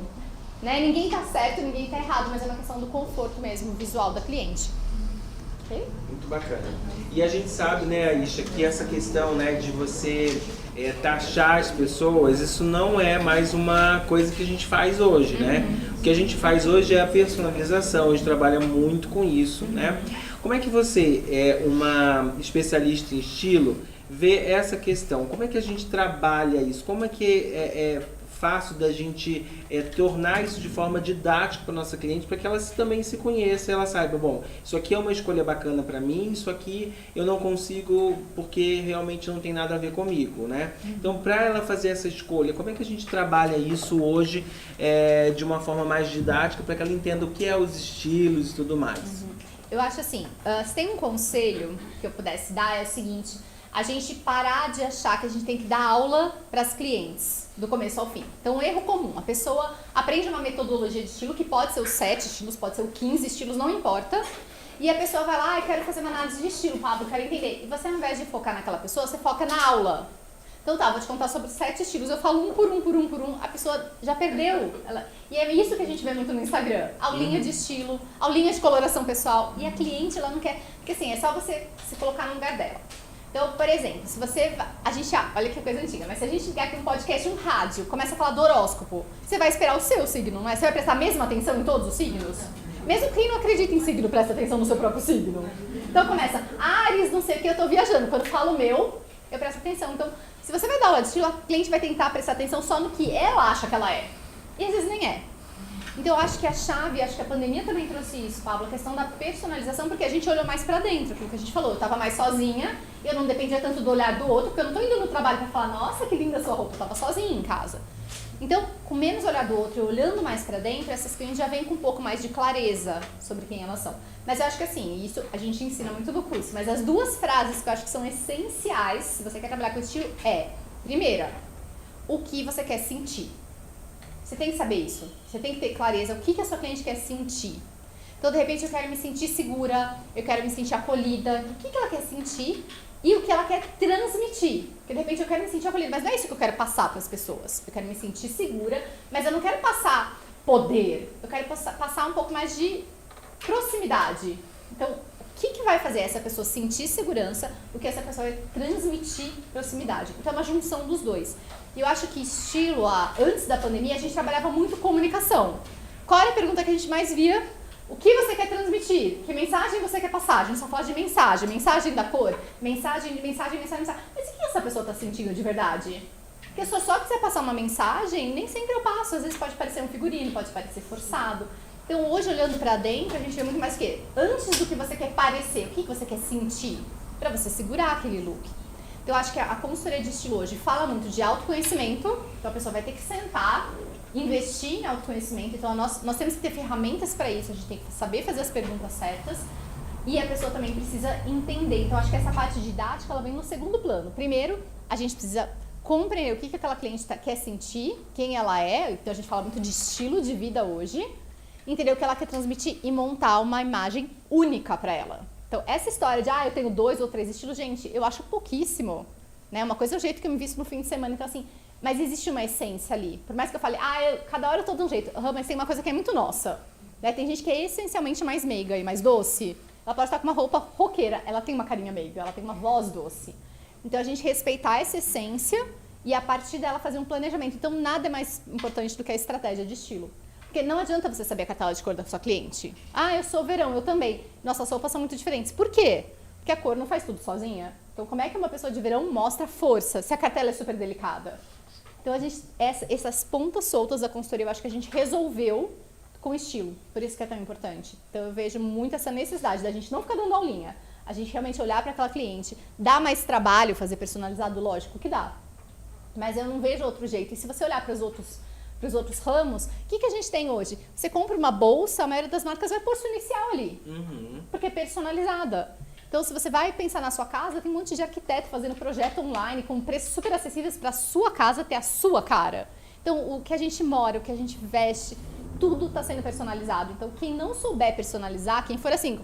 Né? Ninguém tá certo, ninguém tá errado, mas é uma questão do conforto mesmo, visual da cliente. Okay? Muito bacana. E a gente sabe, né, Aisha, que essa questão, né, de você taxar as pessoas, isso não é mais uma coisa que a gente faz hoje, né? O que a gente faz hoje é a personalização, a gente trabalha muito com isso, né? Como é que você, uma especialista em estilo, vê essa questão? Como é que a gente trabalha isso? Como é que é fácil da gente tornar isso de forma didática para nossa cliente, para que ela também se conheça, ela saiba, bom, isso aqui é uma escolha bacana para mim, isso aqui eu não consigo porque realmente não tem nada a ver comigo, né? Então, para ela fazer essa escolha, como é que a gente trabalha isso hoje de uma forma mais didática, para que ela entenda o que é os estilos e tudo mais? Eu acho assim, se tem um conselho que eu pudesse dar, é o seguinte: a gente parar de achar que a gente tem que dar aula para as clientes, do começo ao fim. Então, um erro comum, a pessoa aprende uma metodologia de estilo, que pode ser os 7 estilos, pode ser os 15 estilos, não importa, e a pessoa vai lá, eu quero fazer uma análise de estilo, Pablo, eu quero entender. E você, ao invés de focar naquela pessoa, você foca na aula. Então tá, vou te contar sobre 7 estilos, eu falo um por um, a pessoa já perdeu. E é isso que a gente vê muito no Instagram, aulinha de estilo, aulinha de coloração pessoal, e a cliente, ela não quer, porque assim, é só você se colocar no lugar dela. Então, por exemplo, se você, olha que coisa antiga, mas se a gente ligar aqui um podcast, um rádio, começa a falar do horóscopo, você vai esperar o seu signo, não é? Você vai prestar a mesma atenção em todos os signos? Mesmo quem não acredita em signo, presta atenção no seu próprio signo. Então começa, Áries, não sei o que, eu tô viajando, quando eu falo o meu, eu presto atenção. Então, se você vai dar aula de estilo, a cliente vai tentar prestar atenção só no que ela acha que ela é. E às vezes nem é. Então, eu acho que a chave, acho que a pandemia também trouxe isso, Pablo, a questão da personalização, porque a gente olhou mais pra dentro, aquilo que a gente falou, eu tava mais sozinha, eu não dependia tanto do olhar do outro, porque eu não tô indo no trabalho pra falar, nossa, que linda sua roupa, eu tava sozinha em casa. Então, com menos olhar do outro e olhando mais pra dentro, essas clientes já vêm com um pouco mais de clareza sobre quem elas são. Mas eu acho que assim, isso a gente ensina muito do curso, mas as 2 frases que eu acho que são essenciais, se você quer trabalhar com estilo, primeira, o que você quer sentir. Você tem que saber isso. Você tem que ter clareza o que a sua cliente quer sentir. Então, de repente, eu quero me sentir segura, eu quero me sentir acolhida. O que ela quer sentir e o que ela quer transmitir. Porque, de repente, eu quero me sentir acolhida, mas não é isso que eu quero passar para as pessoas. Eu quero me sentir segura, mas eu não quero passar poder. Eu quero passar um pouco mais de proximidade. Então, o que vai fazer essa pessoa sentir segurança, o que essa pessoa vai transmitir proximidade. Então, é uma junção dos dois. E eu acho que estilo, antes da pandemia, a gente trabalhava muito comunicação. Qual era a pergunta que a gente mais via? O que você quer transmitir? Que mensagem você quer passar? A gente só fala de mensagem da cor, mensagem. Mas o que essa pessoa está sentindo de verdade? Porque se eu só quiser passar uma mensagem, nem sempre eu passo. Às vezes pode parecer um figurino, pode parecer forçado. Então hoje, olhando pra dentro, a gente vê muito mais o quê? Antes do que você quer parecer, o que você quer sentir? Pra você segurar aquele look. Então eu acho que a consultoria de estilo hoje fala muito de autoconhecimento. Então a pessoa vai ter que sentar, investir em autoconhecimento. Então nós temos que ter ferramentas para isso. A gente tem que saber fazer as perguntas certas. E a pessoa também precisa entender. Então acho que essa parte didática, ela vem no segundo plano. Primeiro, a gente precisa compreender o que aquela cliente quer sentir, quem ela é. Então a gente fala muito de estilo de vida hoje. Entender o que ela quer transmitir e montar uma imagem única para ela. Então, essa história de, eu tenho 2 ou 3 estilos, gente, eu acho pouquíssimo, né? Uma coisa é o jeito que eu me visto no fim de semana, então assim, mas existe uma essência ali. Por mais que eu fale, cada hora eu tô de um jeito, mas tem uma coisa que é muito nossa, né? Tem gente que é essencialmente mais meiga e mais doce. Ela pode estar com uma roupa roqueira, ela tem uma carinha meiga, ela tem uma voz doce. Então, a gente respeitar essa essência e a partir dela fazer um planejamento. Então, nada é mais importante do que a estratégia de estilo. Porque não adianta você saber a cartela de cor da sua cliente. Eu sou verão, eu também. Nossas roupas são muito diferentes. Por quê? Porque a cor não faz tudo sozinha. Então, como é que uma pessoa de verão mostra força se a cartela é super delicada? Então, essas pontas soltas da consultoria, eu acho que a gente resolveu com estilo. Por isso que é tão importante. Então, eu vejo muito essa necessidade da gente não ficar dando aulinha. A gente realmente olhar para aquela cliente. Dá mais trabalho fazer personalizado? Lógico que dá. Mas eu não vejo outro jeito. E se você olhar para os outros ramos, o que a gente tem hoje? Você compra uma bolsa, a maioria das marcas vai pôr sua inicial ali, porque é personalizada. Então, se você vai pensar na sua casa, tem um monte de arquiteto fazendo projeto online com preços super acessíveis para a sua casa ter a sua cara. Então, o que a gente mora, o que a gente veste, tudo está sendo personalizado. Então, quem não souber personalizar, quem for assim,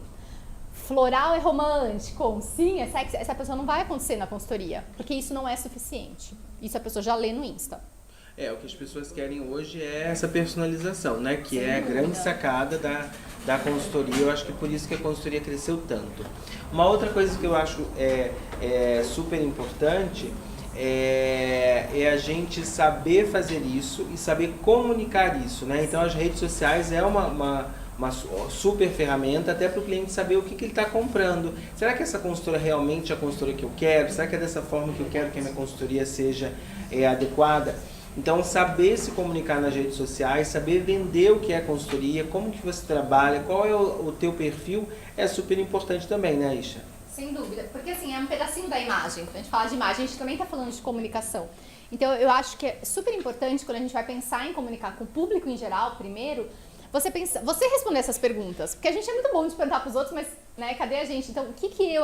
floral é romântico, sim, é sexy, essa pessoa não vai acontecer na consultoria, porque isso não é suficiente. Isso a pessoa já lê no Insta. O que as pessoas querem hoje é essa personalização, né? Que é a grande sacada da consultoria. Eu acho que por isso que a consultoria cresceu tanto. Uma outra coisa que eu acho super importante é a gente saber fazer isso e saber comunicar isso, né? Então as redes sociais é uma super ferramenta até para o cliente saber o que ele está comprando. Será que essa consultora realmente é a consultora que eu quero? Será que é dessa forma que eu quero que a minha consultoria seja adequada? Então, saber se comunicar nas redes sociais, saber vender o que é consultoria, como que você trabalha, qual é o teu perfil, é super importante também, né, Aisha? Sem dúvida, porque assim, é um pedacinho da imagem. Quando a gente fala de imagem, a gente também está falando de comunicação. Então, eu acho que é super importante, quando a gente vai pensar em comunicar com o público em geral, primeiro, você responder essas perguntas. Porque a gente é muito bom de perguntar para os outros, mas, né, cadê a gente? Então,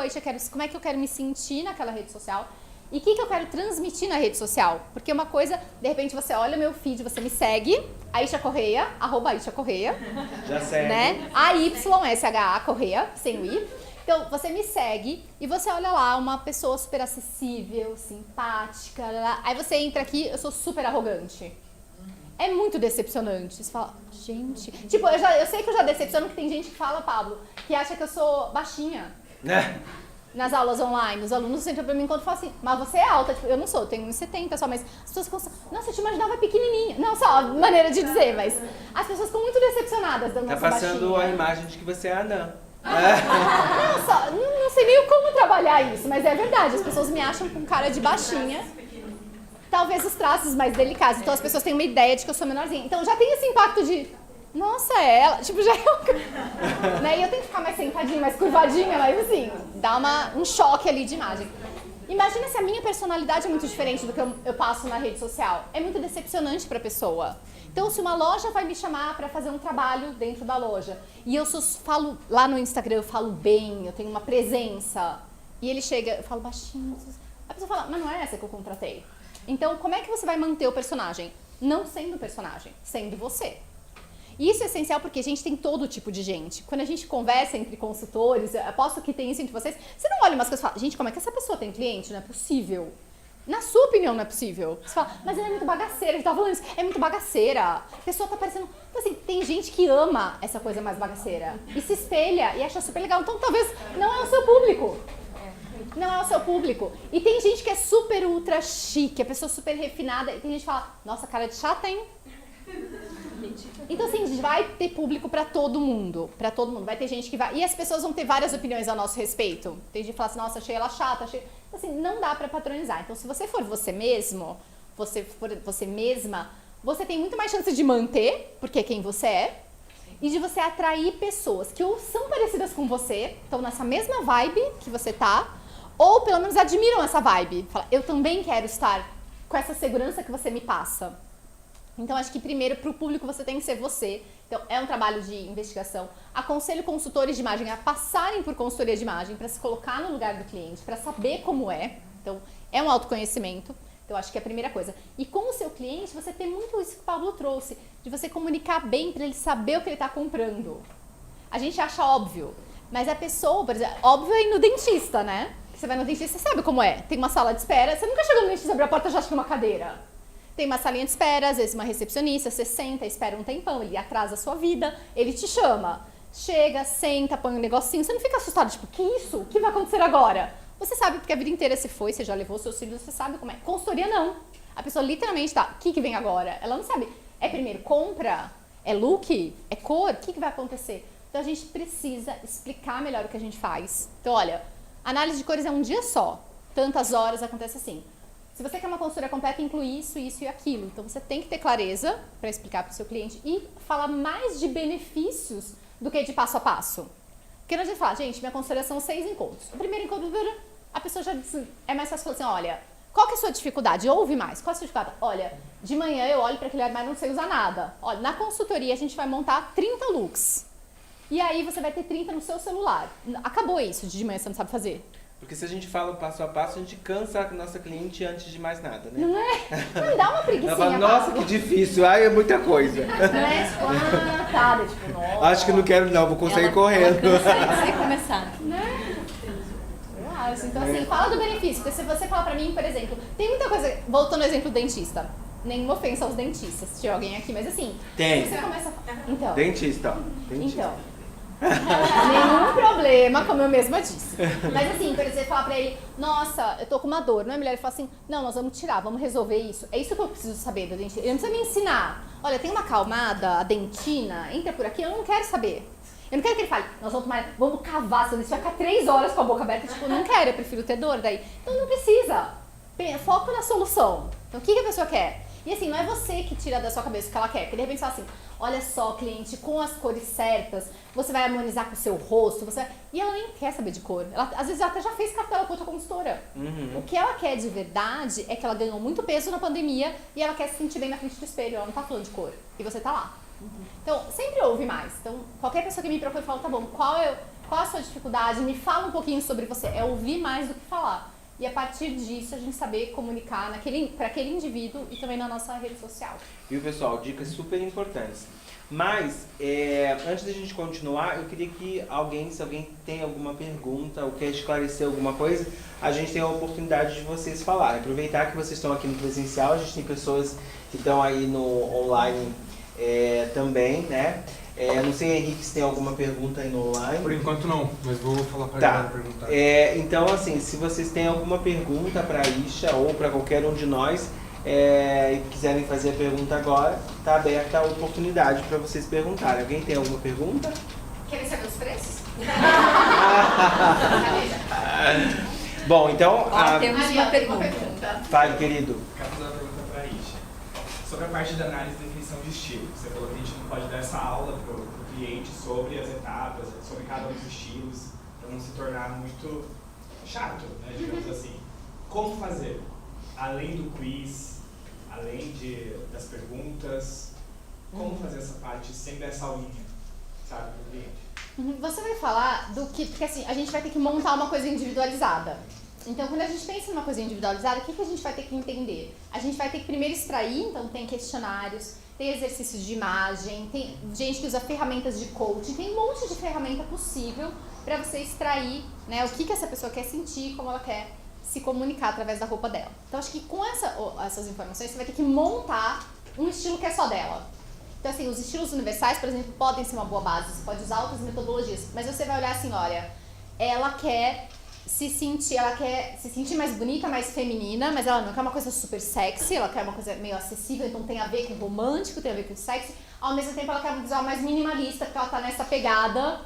Aisha, como é que eu quero me sentir naquela rede social? E o que eu quero transmitir na rede social? Porque uma coisa, de repente você olha o meu feed, você me segue, Aisha Correia, @Aisha Correia. Já segue. Né? AYSHA Correia, sem o I. Então, você me segue e você olha lá uma pessoa super acessível, simpática. Aí você entra aqui, eu sou super arrogante. É muito decepcionante. Você fala, gente... Tipo, eu sei que eu já decepciono, que tem gente que fala, Pablo, que acha que eu sou baixinha. Nas aulas online, os alunos entram pra mim enquanto falam assim, mas você é alta, tipo, eu não sou, eu tenho 1,70 só, mas as pessoas ficam, nossa, eu te imaginava pequenininha. Não, só maneira de dizer, mas as pessoas ficam muito decepcionadas da nossa baixinha. Tá passando baixinha. a imagem de que você é anã. Não sei nem como trabalhar isso, mas é verdade, as pessoas me acham com cara de baixinha. Talvez os traços mais delicados, então as pessoas têm uma ideia de que eu sou menorzinha. Então já tem esse impacto de... Nossa, ela, tipo, já é né? E eu tenho que ficar mais sentadinha, mais curvadinha, mas assim, dá um choque ali de imagem. Imagina se a minha personalidade é muito diferente do que eu passo na rede social. É muito decepcionante pra pessoa. Então, se uma loja vai me chamar pra fazer um trabalho dentro da loja, e eu falo lá no Instagram, eu falo bem, eu tenho uma presença, e ele chega, eu falo baixinho, a pessoa fala, mas não é essa que eu contratei. Então, como é que você vai manter o personagem? Não sendo o personagem, sendo você. E isso é essencial porque a gente tem todo tipo de gente. Quando a gente conversa entre consultores, eu aposto que tem isso entre vocês, você não olha umas coisas e fala, gente, como é que essa pessoa tem cliente? Não é possível. Na sua opinião não é possível. Você fala, mas ela é muito bagaceira, a gente tava falando isso, é muito bagaceira. A pessoa tá parecendo... Então assim, tem gente que ama essa coisa mais bagaceira e se espelha e acha super legal. Então talvez não é o seu público. Não é o seu público. E tem gente que é super ultra chique, a pessoa super refinada, e tem gente que fala, nossa, cara de chata, hein? Então assim, a gente vai ter público pra todo mundo. Pra todo mundo. Vai ter gente que vai... E as pessoas vão ter várias opiniões a nosso respeito. Tem gente que fala assim, nossa, achei ela chata, achei... Assim, não dá pra patronizar. Então se você for você mesmo, você for você mesma, você tem muito mais chance de manter, porque é quem você é, e de você atrair pessoas que ou são parecidas com você, estão nessa mesma vibe que você tá, ou pelo menos admiram essa vibe. Fala, eu também quero estar com essa segurança que você me passa. Então, acho que primeiro, para o público, você tem que ser você. Então, é um trabalho de investigação. Aconselho consultores de imagem a passarem por consultoria de imagem para se colocar no lugar do cliente, para saber como é. Então, é um autoconhecimento. Então, acho que é a primeira coisa. E com o seu cliente, você tem muito isso que o Pablo trouxe, de você comunicar bem para ele saber o que ele está comprando. A gente acha óbvio, mas a pessoa, por exemplo, óbvio é ir no dentista, né? Você vai no dentista, você sabe como é. Tem uma sala de espera, você nunca chegou no dentista, abre a porta e já acha que é uma cadeira. Tem uma salinha de espera, às vezes uma recepcionista, você senta, espera um tempão, ele atrasa a sua vida, ele te chama. Chega, senta, põe um negocinho, você não fica assustado, tipo, que isso? O que vai acontecer agora? Você sabe, porque a vida inteira você foi, você já levou seus filhos, você sabe como é. Consultoria não. A pessoa literalmente tá, o que vem agora? Ela não sabe. É primeiro compra? É look? É cor? O que vai acontecer? Então a gente precisa explicar melhor o que a gente faz. Então olha, análise de cores é um dia só. Tantas horas acontece assim. Se você quer uma consultoria completa, inclui isso, isso e aquilo. Então você tem que ter clareza para explicar para o seu cliente e falar mais de benefícios do que de passo a passo. Porque não adianta falar, gente, minha consultoria são 6 encontros. O primeiro encontro, a pessoa já diz, é mais fácil falar assim, olha, qual que é a sua dificuldade? Ouve mais, qual é a sua dificuldade? Olha, de manhã eu olho para aquele armário e não sei usar nada. Olha, na consultoria a gente vai montar 30 looks. E aí você vai ter 30 no seu celular. Acabou isso, de manhã você não sabe fazer. Porque se a gente fala passo a passo, a gente cansa a nossa cliente antes de mais nada, né? Não é? Não dá uma preguicinha. Ela fala, nossa, que difícil, ai, é muita coisa. Não é tipo, tá, tipo, nossa. Acho que não quero não, vou conseguir correndo. Sem começar. Né? Eu acho. Então assim, fala do benefício. Porque se você falar pra mim, por exemplo, tem muita coisa, voltando ao exemplo do dentista. Nenhuma ofensa aos dentistas, se tiver alguém aqui, mas assim, Tem. se você começa a... Então. Dentista, ó. Dentista. Então. Nenhum problema, como eu mesma disse. Mas assim, por exemplo, falar pra ele, nossa, eu tô com uma dor, não é melhor ele falar assim, não, nós vamos tirar, vamos resolver isso. É isso que eu preciso saber do dentista. Ele não precisa me ensinar. Olha, tem uma calmada, a dentina, entra por aqui, eu não quero saber. Eu não quero que ele fale, nós vamos cavar, você vai ficar 3 horas com a boca aberta. Tipo, eu não quero, eu prefiro ter dor daí. Então não precisa. Foco na solução. Então o que a pessoa quer? E assim, não é você que tira da sua cabeça o que ela quer. Porque de repente fala assim, olha só, cliente, com as cores certas, você vai harmonizar com o seu rosto, e ela nem quer saber de cor. Ela, às vezes ela até já fez cartela com outra consultora. Uhum. O que ela quer de verdade é que ela ganhou muito peso na pandemia e ela quer se sentir bem na frente do espelho. Ela não tá falando de cor. E você tá lá. Então, sempre ouve mais. Então, qualquer pessoa que me procura fala, tá bom, qual é a sua dificuldade? Me fala um pouquinho sobre você. É ouvir mais do que falar. E a partir disso, a gente saber comunicar para aquele indivíduo e também na nossa rede social. Viu, pessoal? Dicas super importantes. Mas, antes da gente continuar, eu queria que se alguém tem alguma pergunta ou quer esclarecer alguma coisa, a gente tem a oportunidade de vocês falarem. Aproveitar que vocês estão aqui no presencial, a gente tem pessoas que estão aí no online também, né? Não sei, Henrique, se tem alguma pergunta aí no online. Por enquanto não, mas vou falar para Tá. ela perguntar. Então, assim, se vocês têm alguma pergunta para a Isha ou para qualquer um de nós e quiserem fazer a pergunta agora, tá aberta a oportunidade para vocês perguntarem. Alguém tem alguma pergunta? Querem saber os preços? Bom, então... Temos uma pergunta. Fale, querido. Quero fazer uma pergunta para a Isha. Sobre a parte da análise e definição de estilo. Você falou que a gente não pode dar essa aula para o cliente sobre as etapas, sobre cada um dos estilos, para não se tornar muito chato, né, digamos assim. Como fazer? Além do quiz, além das perguntas, como fazer essa parte sem dar essa aulinha, sabe, para o cliente? Você vai falar do que... Porque assim, a gente vai ter que montar uma coisa individualizada. Então, quando a gente pensa numa coisa individualizada, o que a gente vai ter que entender? A gente vai ter que primeiro extrair, então tem questionários, tem exercícios de imagem, tem gente que usa ferramentas de coaching, tem um monte de ferramenta possível para você extrair, né, o que essa pessoa quer sentir, como ela quer se comunicar através da roupa dela. Então, acho que com essas informações, você vai ter que montar um estilo que é só dela. Então, assim, os estilos universais, por exemplo, podem ser uma boa base, você pode usar outras metodologias, mas você vai olhar assim, olha, ela quer se sentir mais bonita, mais feminina, mas ela não quer uma coisa super sexy, ela quer uma coisa meio acessível, então tem a ver com romântico, tem a ver com sexy, ao mesmo tempo ela quer um visual mais minimalista, porque ela tá nessa pegada.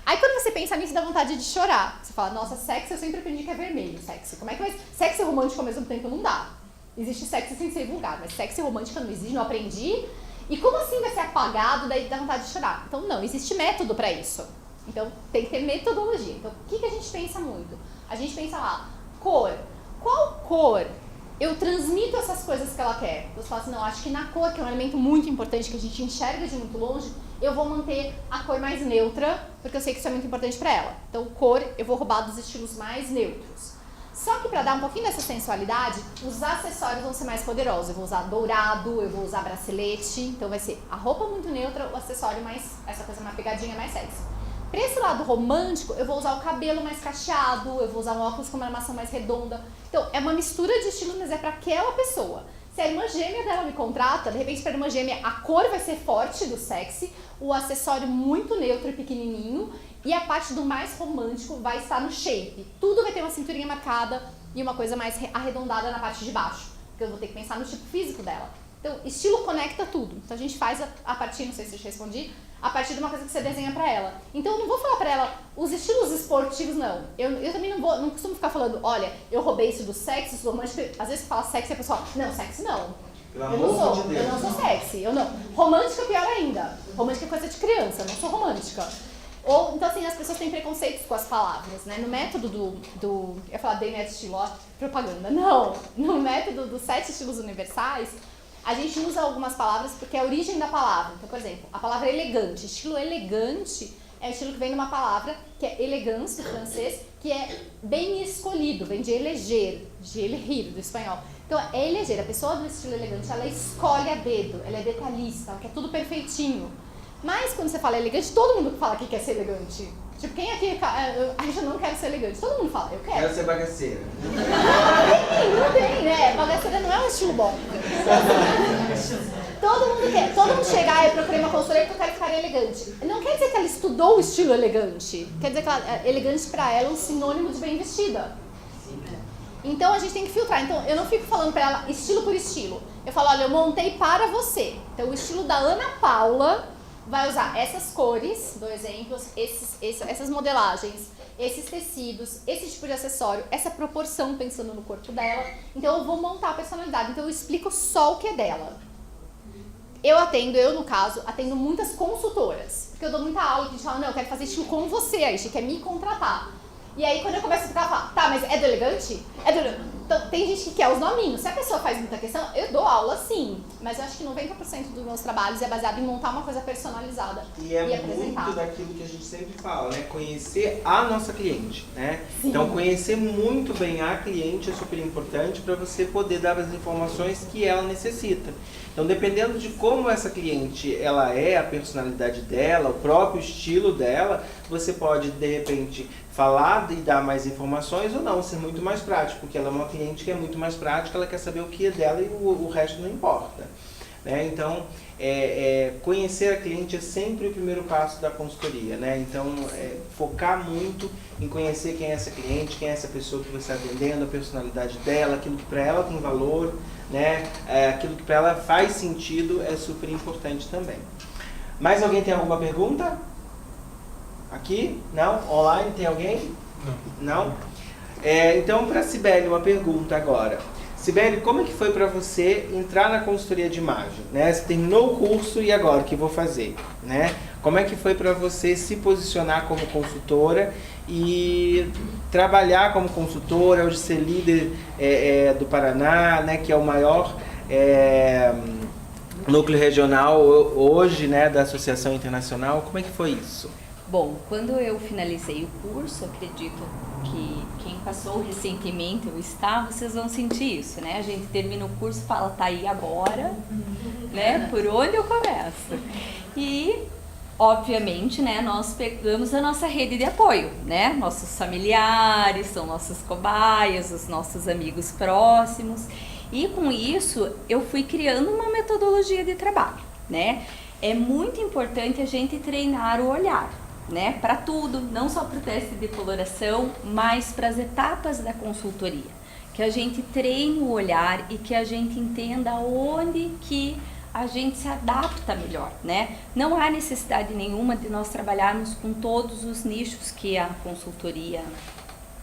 Aí quando você pensa nisso, dá vontade de chorar. Você fala, nossa, sexy eu sempre aprendi que é vermelho, sexy. Como é que vai... Sexy e romântico ao mesmo tempo não dá. Existe sexy sem ser vulgar, mas sexy e romântica não existe, não aprendi. E como assim vai ser apagado, daí dá vontade de chorar? Então não, existe método pra isso. Então tem que ter metodologia. Então o que a gente pensa muito? A gente pensa lá, cor. Qual cor eu transmito essas coisas que ela quer? Então você fala assim, não, acho que na cor, que é um elemento muito importante que a gente enxerga de muito longe, eu vou manter a cor mais neutra, porque eu sei que isso é muito importante pra ela. Então cor, eu vou roubar dos estilos mais neutros. Só que para dar um pouquinho dessa sensualidade, os acessórios vão ser mais poderosos. Eu vou usar dourado, eu vou usar bracelete, então vai ser a roupa muito neutra, o acessório mais, essa coisa mais pegadinha, mais sexy. Para esse lado romântico, eu vou usar o cabelo mais cacheado, eu vou usar um óculos com uma armação mais redonda. Então, é uma mistura de estilos, mas é para aquela pessoa. Se a irmã gêmea dela me contrata, de repente para a irmã gêmea a cor vai ser forte do sexy, o acessório muito neutro e pequenininho, e a parte do mais romântico vai estar no shape. Tudo vai ter uma cinturinha marcada e uma coisa mais arredondada na parte de baixo, porque eu vou ter que pensar no tipo físico dela. Então, estilo conecta tudo. Então, a gente faz a partir, não sei se eu te respondi, a partir de uma coisa que você desenha pra ela. Então, eu não vou falar pra ela os estilos esportivos, não. Eu também não costumo ficar falando, olha, eu roubei isso do sexy, isso do romântico. Às vezes, você fala sexy e a pessoa fala, não, sexy não. Eu não sou sexy, eu não. Romântica, pior ainda. Romântica é coisa de criança, eu não sou romântica. Ou, então, assim, as pessoas têm preconceitos com as palavras, né? No método eu ia falar DNA de estilo, ó, propaganda. Não, no método dos 7 estilos universais, a gente usa algumas palavras porque é a origem da palavra. Então, por exemplo, a palavra elegante. Estilo elegante é o estilo que vem de uma palavra que é elegance, do francês, que é bem escolhido, vem de eleger, de elegir, do espanhol. Então, é eleger. A pessoa do estilo elegante, ela escolhe a dedo, ela é detalhista, ela quer tudo perfeitinho. Mas quando você fala elegante, todo mundo fala que quer ser elegante. Tipo, quem aqui, eu não quero ser elegante. Todo mundo fala, eu quero. Quero ser bagaceira. Não tem, né? Bagaceira não é um estilo bom. Todo mundo quer. Todo mundo chegar, eu procurei uma consultoria porque eu quero ficar elegante. Não quer dizer que ela estudou o estilo elegante. Quer dizer que elegante pra ela é um sinônimo de bem vestida. Então a gente tem que filtrar. Então eu não fico falando pra ela estilo por estilo. Eu falo, olha, eu montei para você. Então o estilo da Ana Paula vai usar essas cores, dou exemplos, essas modelagens, esses tecidos, esse tipo de acessório, essa proporção pensando no corpo dela. Então eu vou montar a personalidade, então eu explico só o que é dela. Eu no caso, atendo muitas consultoras, porque eu dou muita aula que a gente fala, não, eu quero fazer estilo com você, a gente quer me contratar. E aí quando eu começo a explicar, eu falo, tá, mas é do elegante? É do elegante. Então, tem gente que quer os nominhos. Se a pessoa faz muita questão, eu dou aula sim. Mas eu acho que 90% dos meus trabalhos é baseado em montar uma coisa personalizada e apresentar. Muito daquilo que a gente sempre fala, né? Conhecer a nossa cliente, né? Sim. Então, conhecer muito bem a cliente é super importante para você poder dar as informações que ela necessita. Então, dependendo de como essa cliente ela é, a personalidade dela, o próprio estilo dela, você pode, de repente, falar e dar mais informações ou não, ser muito mais prático, porque ela é uma cliente que é muito mais prática, ela quer saber o que é dela e o resto não importa. Né? Então, conhecer a cliente é sempre o primeiro passo da consultoria. Né? Então, focar muito em conhecer quem é essa cliente, quem é essa pessoa que você está atendendo, a personalidade dela, aquilo que para ela tem valor, né? Aquilo que para ela faz sentido é super importante também. Mais alguém tem alguma pergunta? Aqui? Não? Online tem alguém? Não? Então, para a Cibele, uma pergunta agora. Cibele, como é que foi para você entrar na consultoria de imagem? Né? Você terminou o curso e agora, o que vou fazer? Né? Como é que foi para você se posicionar como consultora e trabalhar como consultora, hoje ser líder do Paraná, né, que é o maior núcleo regional hoje, né, da Associação Internacional? Como é que foi isso? Bom, quando eu finalizei o curso, acredito que quem passou recentemente ou está, vocês vão sentir isso, né? A gente termina o curso e fala, tá aí agora, né? Por onde eu começo? E obviamente, né, nós pegamos a nossa rede de apoio, né? Nossos familiares, são nossos cobaias, os nossos amigos próximos. E com isso, eu fui criando uma metodologia de trabalho, né? É muito importante a gente treinar o olhar, né? Para tudo, não só para o teste de coloração, mas para as etapas da consultoria. Que a gente treine o olhar e que a gente entenda onde que a gente se adapta melhor, né? Não há necessidade nenhuma de nós trabalharmos com todos os nichos que a consultoria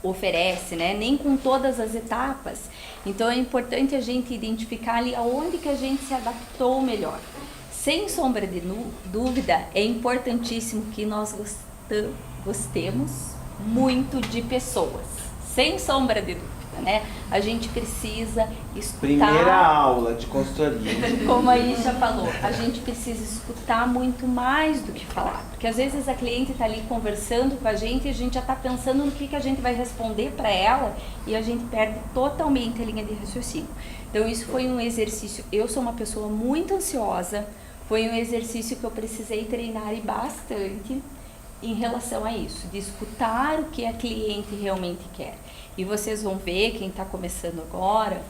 oferece, né? Nem com todas as etapas. Então é importante a gente identificar ali aonde que a gente se adaptou melhor. Sem sombra de dúvida, é importantíssimo que nós gostemos muito de pessoas. Sem sombra de dúvida. Né? A gente precisa escutar. Primeira aula de consultoria. Como a Isha falou, a gente precisa escutar muito mais do que falar. Porque às vezes a cliente está ali conversando com a gente e a gente já está pensando no que a gente vai responder para ela e a gente perde totalmente a linha de raciocínio. Então isso foi um exercício. Eu sou uma pessoa muito ansiosa, foi um exercício que eu precisei treinar e bastante em relação a isso, de escutar o que a cliente realmente quer. E vocês vão ver, quem está começando agora,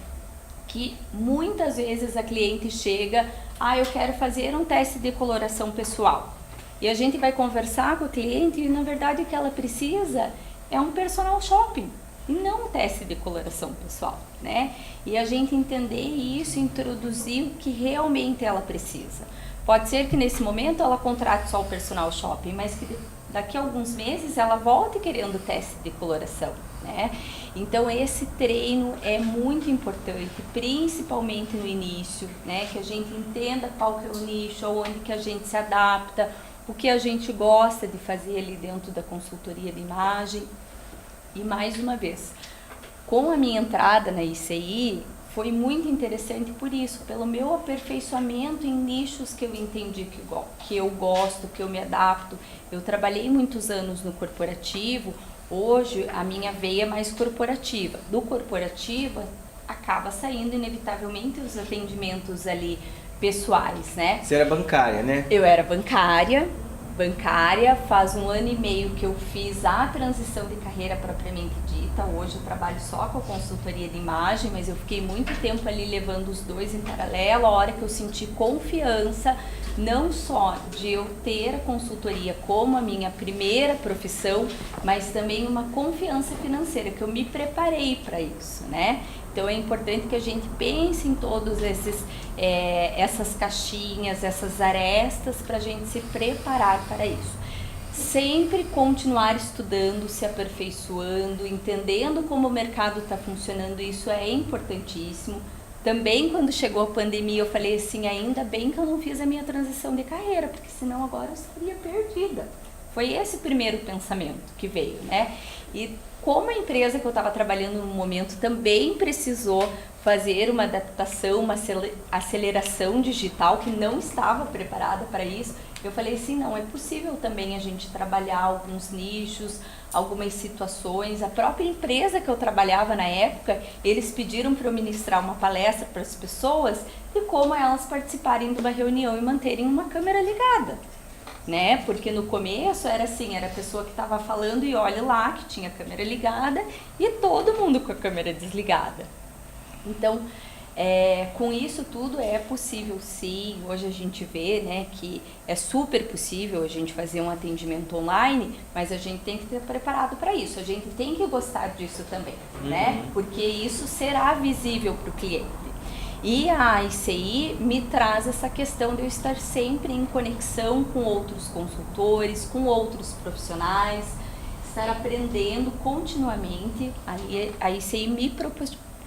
que muitas vezes a cliente chega, eu quero fazer um teste de coloração pessoal. E a gente vai conversar com o cliente e na verdade o que ela precisa é um personal shopping e não um teste de coloração pessoal, né? E a gente entender isso, introduzir o que realmente ela precisa. Pode ser que nesse momento ela contrate só o personal shopping, mas que daqui a alguns meses ela volte querendo teste de coloração, né? Então esse treino é muito importante, principalmente no início, né? Que a gente entenda qual que é o nicho, onde que a gente se adapta, o que a gente gosta de fazer ali dentro da consultoria de imagem. E mais uma vez, com a minha entrada na ICI, foi muito interessante por isso, pelo meu aperfeiçoamento em nichos que eu entendi que eu gosto, que eu me adapto. Eu trabalhei muitos anos no corporativo, hoje a minha veia é mais corporativa. Do corporativo acaba saindo inevitavelmente os atendimentos ali pessoais, né? Você era bancária, né? Eu era bancária, faz 1 ano e meio que eu fiz a transição de carreira propriamente dita. Hoje eu trabalho só com a consultoria de imagem, mas eu fiquei muito tempo ali levando os dois em paralelo. A hora que eu senti confiança, não só de eu ter a consultoria como a minha primeira profissão, mas também uma confiança financeira, que eu me preparei para isso, né? Então é importante que a gente pense em todos essas caixinhas, essas arestas para a gente se preparar para isso. Sempre continuar estudando, se aperfeiçoando, entendendo como o mercado está funcionando, isso é importantíssimo. Também quando chegou a pandemia eu falei assim, ainda bem que eu não fiz a minha transição de carreira, porque senão agora eu estaria perdida. Foi esse primeiro pensamento que veio, né? E como a empresa que eu estava trabalhando no momento também precisou fazer uma adaptação, uma aceleração digital que não estava preparada para isso, eu falei assim, não, é possível também a gente trabalhar alguns nichos, algumas situações. A própria empresa que eu trabalhava na época, eles pediram para eu ministrar uma palestra para as pessoas de como elas participarem de uma reunião e manterem uma câmera ligada. Né? Porque no começo era assim, era a pessoa que estava falando e olha lá que tinha a câmera ligada e todo mundo com a câmera desligada. Então, com isso tudo é possível sim. Hoje a gente vê, né, que é super possível a gente fazer um atendimento online, mas a gente tem que estar preparado para isso, a gente tem que gostar disso também, né? Porque isso será visível para o cliente. E a ICI me traz essa questão de eu estar sempre em conexão com outros consultores, com outros profissionais, estar aprendendo continuamente. A ICI me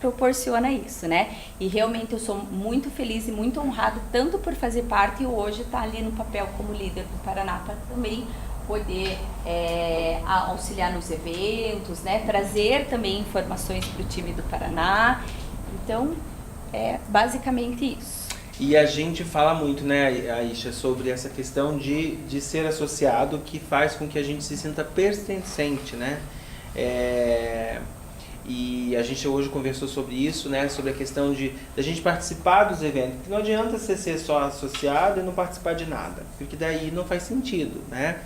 proporciona isso, né? E realmente eu sou muito feliz e muito honrado tanto por fazer parte e hoje estar ali no papel como líder do Paraná para também poder auxiliar nos eventos, né? Trazer também informações para o time do Paraná. Então, é basicamente isso. E a gente fala muito, né, Aisha, sobre essa questão de ser associado, que faz com que a gente se sinta pertencente, né? E a gente hoje conversou sobre isso, né? Sobre a questão de a gente participar dos eventos. Porque não adianta você ser só associado e não participar de nada, porque daí não faz sentido, né?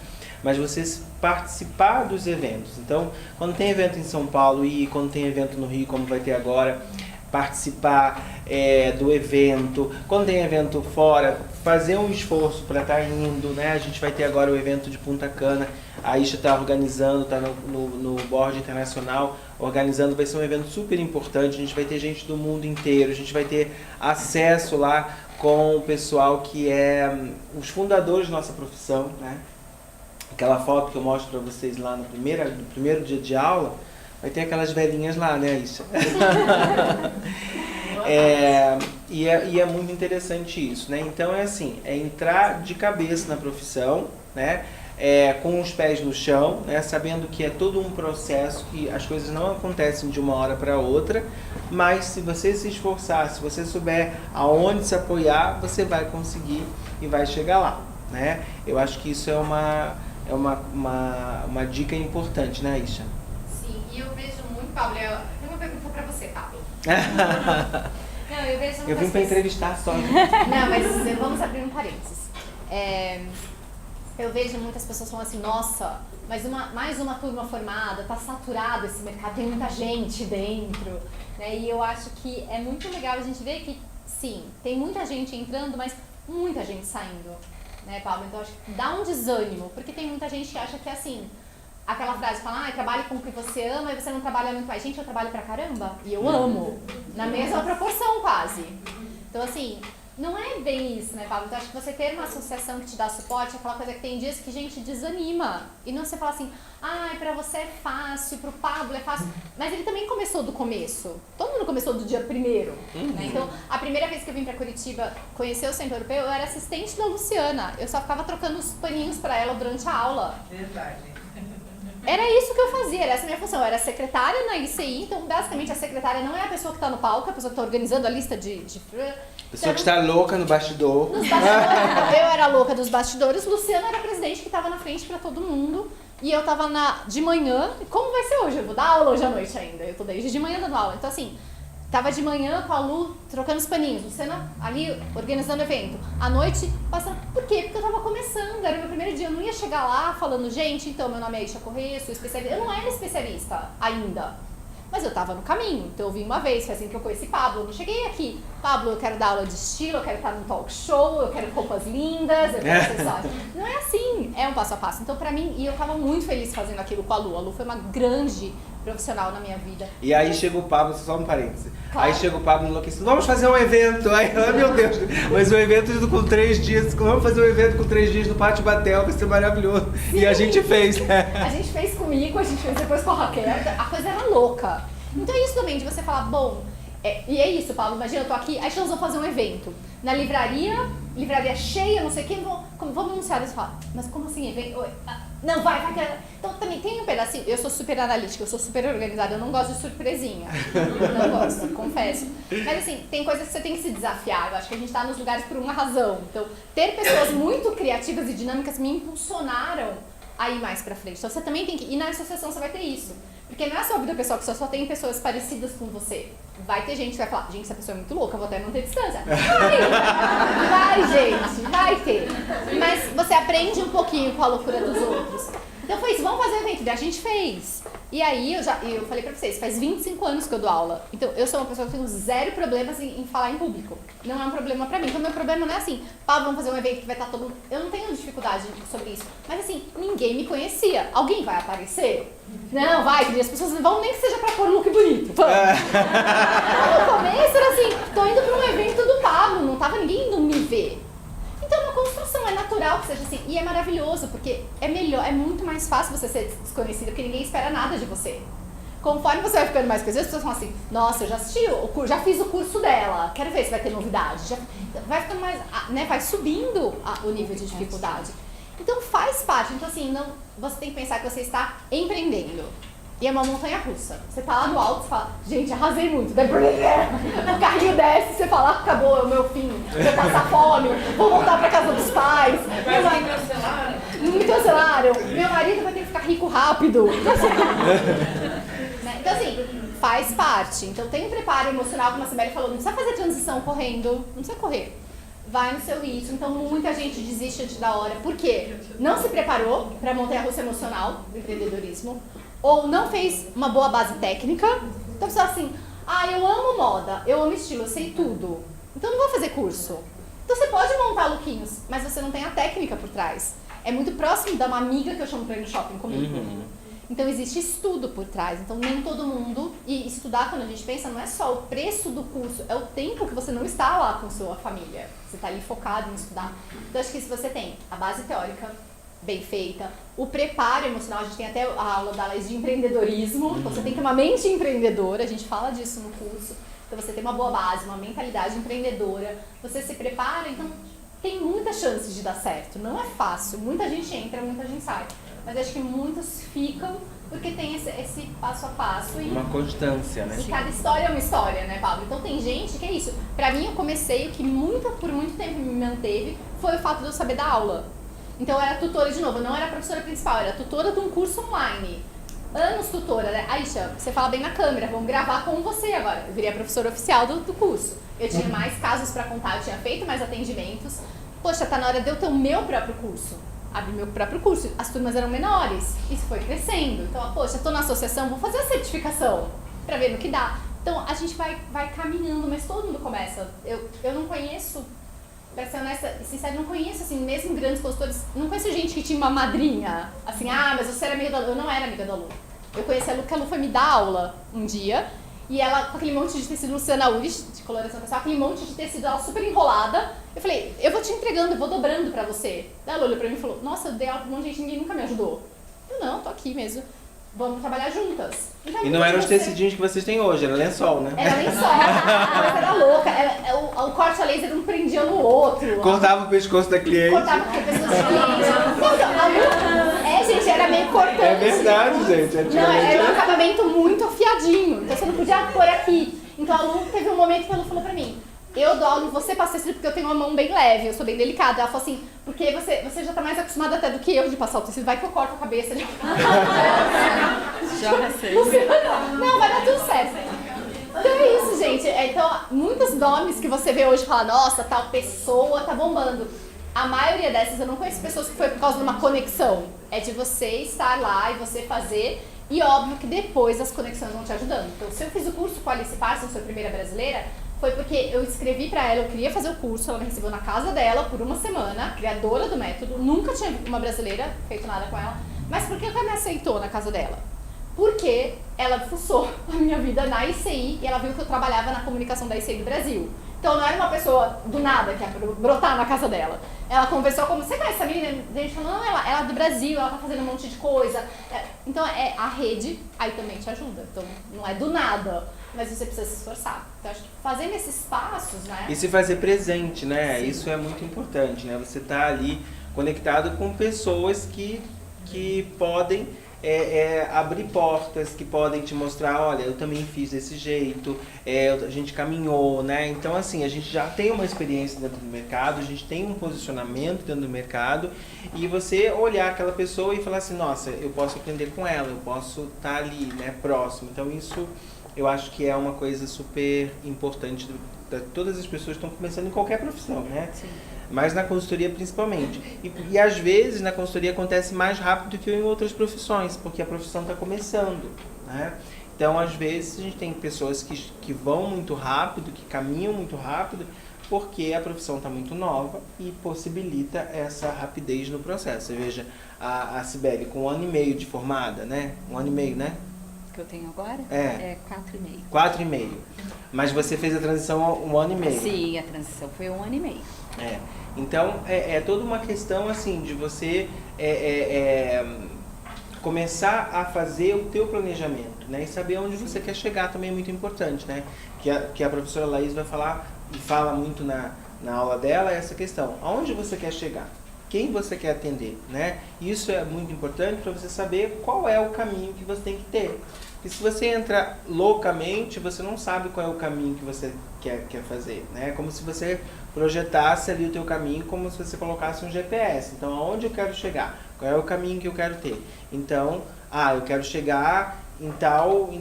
Mas você participar dos eventos. Então, quando tem evento em São Paulo e quando tem evento no Rio, como vai ter agora, participar do evento. Quando tem evento fora, fazer um esforço para estar indo, né? A gente vai ter agora o evento de Punta Cana. A Isha está organizando, está no board internacional, organizando. Vai ser um evento super importante. A gente vai ter gente do mundo inteiro. A gente vai ter acesso lá com o pessoal que é os fundadores da nossa profissão, né? Aquela foto que eu mostro para vocês lá no primeiro dia de aula, vai ter aquelas velhinhas lá, né, Isha? E é muito interessante isso, né? Então é assim, é entrar de cabeça na profissão, né? Com os pés no chão, né? Sabendo que é todo um processo, que as coisas não acontecem de uma hora para outra, mas se você se esforçar, se você souber aonde se apoiar, você vai conseguir e vai chegar lá, né? Eu acho que isso é uma dica importante, né, Isha? Sim, e eu vejo muito, Pablo, eu tenho uma pergunta pra você, Pablo. Não, eu vejo Eu vim para entrevistar só, gente. Não, mas vamos abrir um parênteses. Eu vejo muitas pessoas falando assim, nossa, mas mais uma turma formada, tá saturado esse mercado, tem muita gente dentro, né? E eu acho que é muito legal a gente ver que, sim, tem muita gente entrando, mas muita gente saindo, né, Pablo? Então, acho que dá um desânimo, porque tem muita gente que acha que, assim, aquela frase que fala, trabalhe com o que você ama e você não trabalha muito mais. Gente, eu trabalho pra caramba e eu amo, na mesma proporção quase. Então, assim, não é bem isso, né, Pablo? Então, acho que você ter uma associação que te dá suporte é aquela coisa que tem dias que a gente desanima. E não você fala assim, pra você é fácil, pro Pablo é fácil. Mas ele também começou do começo. Todo mundo começou do dia primeiro. Né? Então, a primeira vez que eu vim pra Curitiba conhecer o Centro Europeu, eu era assistente da Luciana. Eu só ficava trocando os paninhos pra ela durante a aula. Verdade. Era isso que eu fazia, era essa a minha função. Eu era secretária na ICI, então basicamente a secretária não é a pessoa que está no palco, é a pessoa que está organizando a lista de pessoa que está louca no bastidor. Nos bastidores. Eu era louca dos bastidores, Luciana era a presidente que estava na frente para todo mundo. E eu estava de manhã, como vai ser hoje? Eu vou dar aula hoje à noite ainda, eu tô desde de manhã dando aula. Então assim, tava de manhã com a Lu, trocando os paninhos, Luciana ali organizando o evento. À noite, passando. Por quê? Porque eu tava começando, era o meu primeiro dia, eu não ia chegar lá falando, gente, então, meu nome é Isha Correia, sou especialista. Eu não era especialista ainda, mas eu tava no caminho. Então eu vim uma vez, foi assim que eu conheci Pablo. Eu não cheguei aqui, Pablo, eu quero dar aula de estilo, eu quero estar num talk show, eu quero roupas lindas, eu quero acessórios. Não é assim, é um passo a passo. Então pra mim, e eu tava muito feliz fazendo aquilo com a Lu. A Lu foi uma grande profissional na minha vida. E aí chega o Pablo, só um parênteses. Claro. Aí chega o Pablo enlouquecido, vamos fazer um evento. Aí, meu Deus, mas o evento com 3 dias, vamos fazer um evento com 3 dias no Pátio Batel, vai ser maravilhoso. Sim. E a gente fez, né? A gente fez comigo, a gente fez depois com a Raquel, a coisa era louca. Então é isso também, de você falar, bom, e é isso, Paulo, imagina, eu tô aqui, aí nós vamos fazer um evento na livraria cheia, não sei o que, vamos anunciar, você fala, mas como assim, evento? Não, vai. Então também tem um pedacinho, eu sou super analítica, eu sou super organizada, eu não gosto de surpresinha, não gosto, confesso. Mas assim, tem coisas que você tem que se desafiar, eu acho que a gente tá nos lugares por uma razão. Então, ter pessoas muito criativas e dinâmicas me impulsionaram a ir mais pra frente. Então você também tem que, e na associação você vai ter isso. Porque não é só a vida pessoal que só tem pessoas parecidas com você. Vai ter gente que vai falar, gente, essa pessoa é muito louca, vou até manter distância. Vai, gente, vai ter. Mas você aprende um pouquinho com a loucura dos outros. Então foi isso, vamos fazer um evento. E a gente fez. E aí eu falei pra vocês, faz 25 anos que eu dou aula. Então eu sou uma pessoa que tenho 0 problemas em falar em público. Não é um problema pra mim. Então meu problema não é assim, Pablo, vamos fazer um evento que vai estar todo mundo. Eu não tenho dificuldade sobre isso. Mas assim, ninguém me conhecia. Alguém vai aparecer? Não, vai, as pessoas vão nem que seja pra pôr look bonito. Vamos. No começo era assim, tô indo pra um evento do Pablo, não tava ninguém indo me ver. Então é uma construção, é natural que seja assim. E é maravilhoso, porque é melhor, é muito mais fácil você ser desconhecido, porque ninguém espera nada de você. Conforme você vai ficando mais conhecido, as pessoas falam assim, nossa, eu já assisti, já fiz o curso dela, quero ver se vai ter novidade. Vai ficando mais, né, vai subindo o nível de dificuldade. Então faz parte, então assim, você tem que pensar que você está empreendendo. E é uma montanha russa. Você tá lá no alto e fala, gente, arrasei muito. O carrinho desce, você fala, acabou, é o meu fim. Vou passar fome, vou voltar pra casa dos pais. Mas me cancelaram. Me cancelaram. Meu marido vai ter que ficar rico rápido. Então assim, Faz parte. Então tem um preparo emocional, como a Sibeli falou, não precisa fazer transição correndo, não precisa correr. Vai no seu ritmo. Então muita gente desiste antes da hora. Por quê? Não se preparou para a montanha-russa emocional do empreendedorismo, ou não fez uma boa base técnica. Então você fala assim, eu amo moda, eu amo estilo, eu sei tudo. Então não vou fazer curso. Então você pode montar lookinhos, mas você não tem a técnica por trás. É muito próximo da uma amiga que eu chamo pra ir no shopping comigo. Então existe estudo por trás, então nem todo mundo, e estudar quando a gente pensa não é só o preço do curso, é o tempo que você não está lá com sua família, você está ali focado em estudar. Então acho que se você tem a base teórica bem feita, o preparo emocional, a gente tem até a aula da Laís de empreendedorismo, então você tem que ter uma mente empreendedora, a gente fala disso no curso, então você tem uma boa base, uma mentalidade empreendedora, você se prepara, então tem muitas chances de dar certo, não é fácil, muita gente entra, muita gente sai. Mas acho que muitos ficam porque tem esse passo a passo. E uma constância, né? E cada história é uma história, né, Pablo? Então tem gente que é isso. Pra mim, eu comecei, o que por muito tempo me manteve, foi o fato de eu saber dar aula. Então eu era tutora de novo, eu não era professora principal, eu era tutora de um curso online. Anos tutora, né? Aisha, você fala bem na câmera, vamos gravar com você agora. Eu virei a professora oficial do curso. Eu tinha mais casos pra contar, eu tinha feito mais atendimentos. Poxa, tá na hora de eu ter o meu próprio curso. Abri meu próprio curso, as turmas eram menores, isso foi crescendo. Então, poxa, tô na associação, vou fazer a certificação pra ver no que dá. Então, a gente vai caminhando, mas todo mundo começa. Eu não conheço, pra ser honesta e sincera, não conheço, assim, mesmo grandes consultores, não conheço gente que tinha uma madrinha, assim, mas você era amiga da Lu. Eu não era amiga da Lu. Eu conheci a Lu, porque a Lu foi me dar aula um dia, e ela, com aquele monte de tecido Luciana Urich, de coloração pessoal, aquele monte de tecido, ela super enrolada. Eu falei, eu vou te entregando, eu vou dobrando pra você. Daí ela olhou pra mim e falou, nossa, eu dei aula pra um monte de gente, ninguém nunca me ajudou. Eu, não, tô aqui mesmo. Vamos trabalhar juntas. Então, e não eram os tecidinhos que vocês têm hoje, era lençol, né? Era lençol, mas era louca. O corte a laser não prendia no outro. Cortava o pescoço da cliente. Cortava o pescoço da cliente. Gente, era meio cortante. É verdade, gente. Não, era um acabamento muito afiadinho. Então você não podia pôr aqui. Então a Lu teve um momento que ela falou pra mim, eu dou aula em você passar tecido porque eu tenho uma mão bem leve, eu sou bem delicada. Ela falou assim, porque você já tá mais acostumada até do que eu de passar o tecido, vai que eu corto a cabeça. Já sei. Não, vai dar tudo certo. Então é isso, gente. Então, muitos nomes que você vê hoje fala, nossa, tal pessoa tá bombando. A maioria dessas eu não conheço pessoas que foi por causa de uma conexão. É de você estar lá e você fazer. E óbvio que depois as conexões vão te ajudando. Então, se eu fiz o curso com a Alice Parsons, sua primeira brasileira, foi porque eu escrevi pra ela, eu queria fazer o curso, ela me recebeu na casa dela por uma semana, criadora do método, nunca tinha uma brasileira feito nada com ela. Mas por que ela me aceitou na casa dela? Porque ela fuçou a minha vida na ICI e ela viu que eu trabalhava na comunicação da ICI do Brasil. Então não era uma pessoa do nada que ia brotar na casa dela. Ela conversou como, você conhece essa menina? A gente falou, não, ela é do Brasil, ela tá fazendo um monte de coisa. Então a rede aí também te ajuda. Então não é do nada, mas você precisa se esforçar. Então acho que fazendo esses passos, né? E se fazer presente, né? Sim. Isso é muito importante, né? Você tá ali conectado com pessoas que podem abrir portas, que podem te mostrar, olha, eu também fiz desse jeito, a gente caminhou, né? Então, assim, a gente já tem uma experiência dentro do mercado, a gente tem um posicionamento dentro do mercado, e você olhar aquela pessoa e falar assim, nossa, eu posso aprender com ela, eu posso estar ali, né, próximo. Então, isso eu acho que é uma coisa super importante para todas as pessoas que estão começando em qualquer profissão, né? Sim. Mas na consultoria principalmente. E às vezes na consultoria acontece mais rápido que em outras profissões, porque a profissão está começando, né? Então, às vezes, a gente tem pessoas que vão muito rápido, que caminham muito rápido, porque a profissão está muito nova e possibilita essa rapidez no processo. Você veja a Sibeli com 1 ano e meio de formada, né? 1 ano e meio, né? Que eu tenho agora? É 4,5. 4,5. Mas você fez a transição há 1 ano e meio. Sim, a transição foi 1 ano e meio. Então, é toda uma questão, assim, de você começar a fazer o teu planejamento, né? E saber onde você quer chegar também é muito importante, né? Que a professora Laís vai falar, e fala muito na aula dela, essa questão. Aonde você quer chegar? Quem você quer atender, né? Isso é muito importante para você saber qual é o caminho que você tem que ter. E se você entra loucamente, você não sabe qual é o caminho que você quer fazer, né? É como se você projetasse ali o teu caminho, como se você colocasse um GPS. Então, aonde eu quero chegar? Qual é o caminho que eu quero ter? Então, eu quero chegar em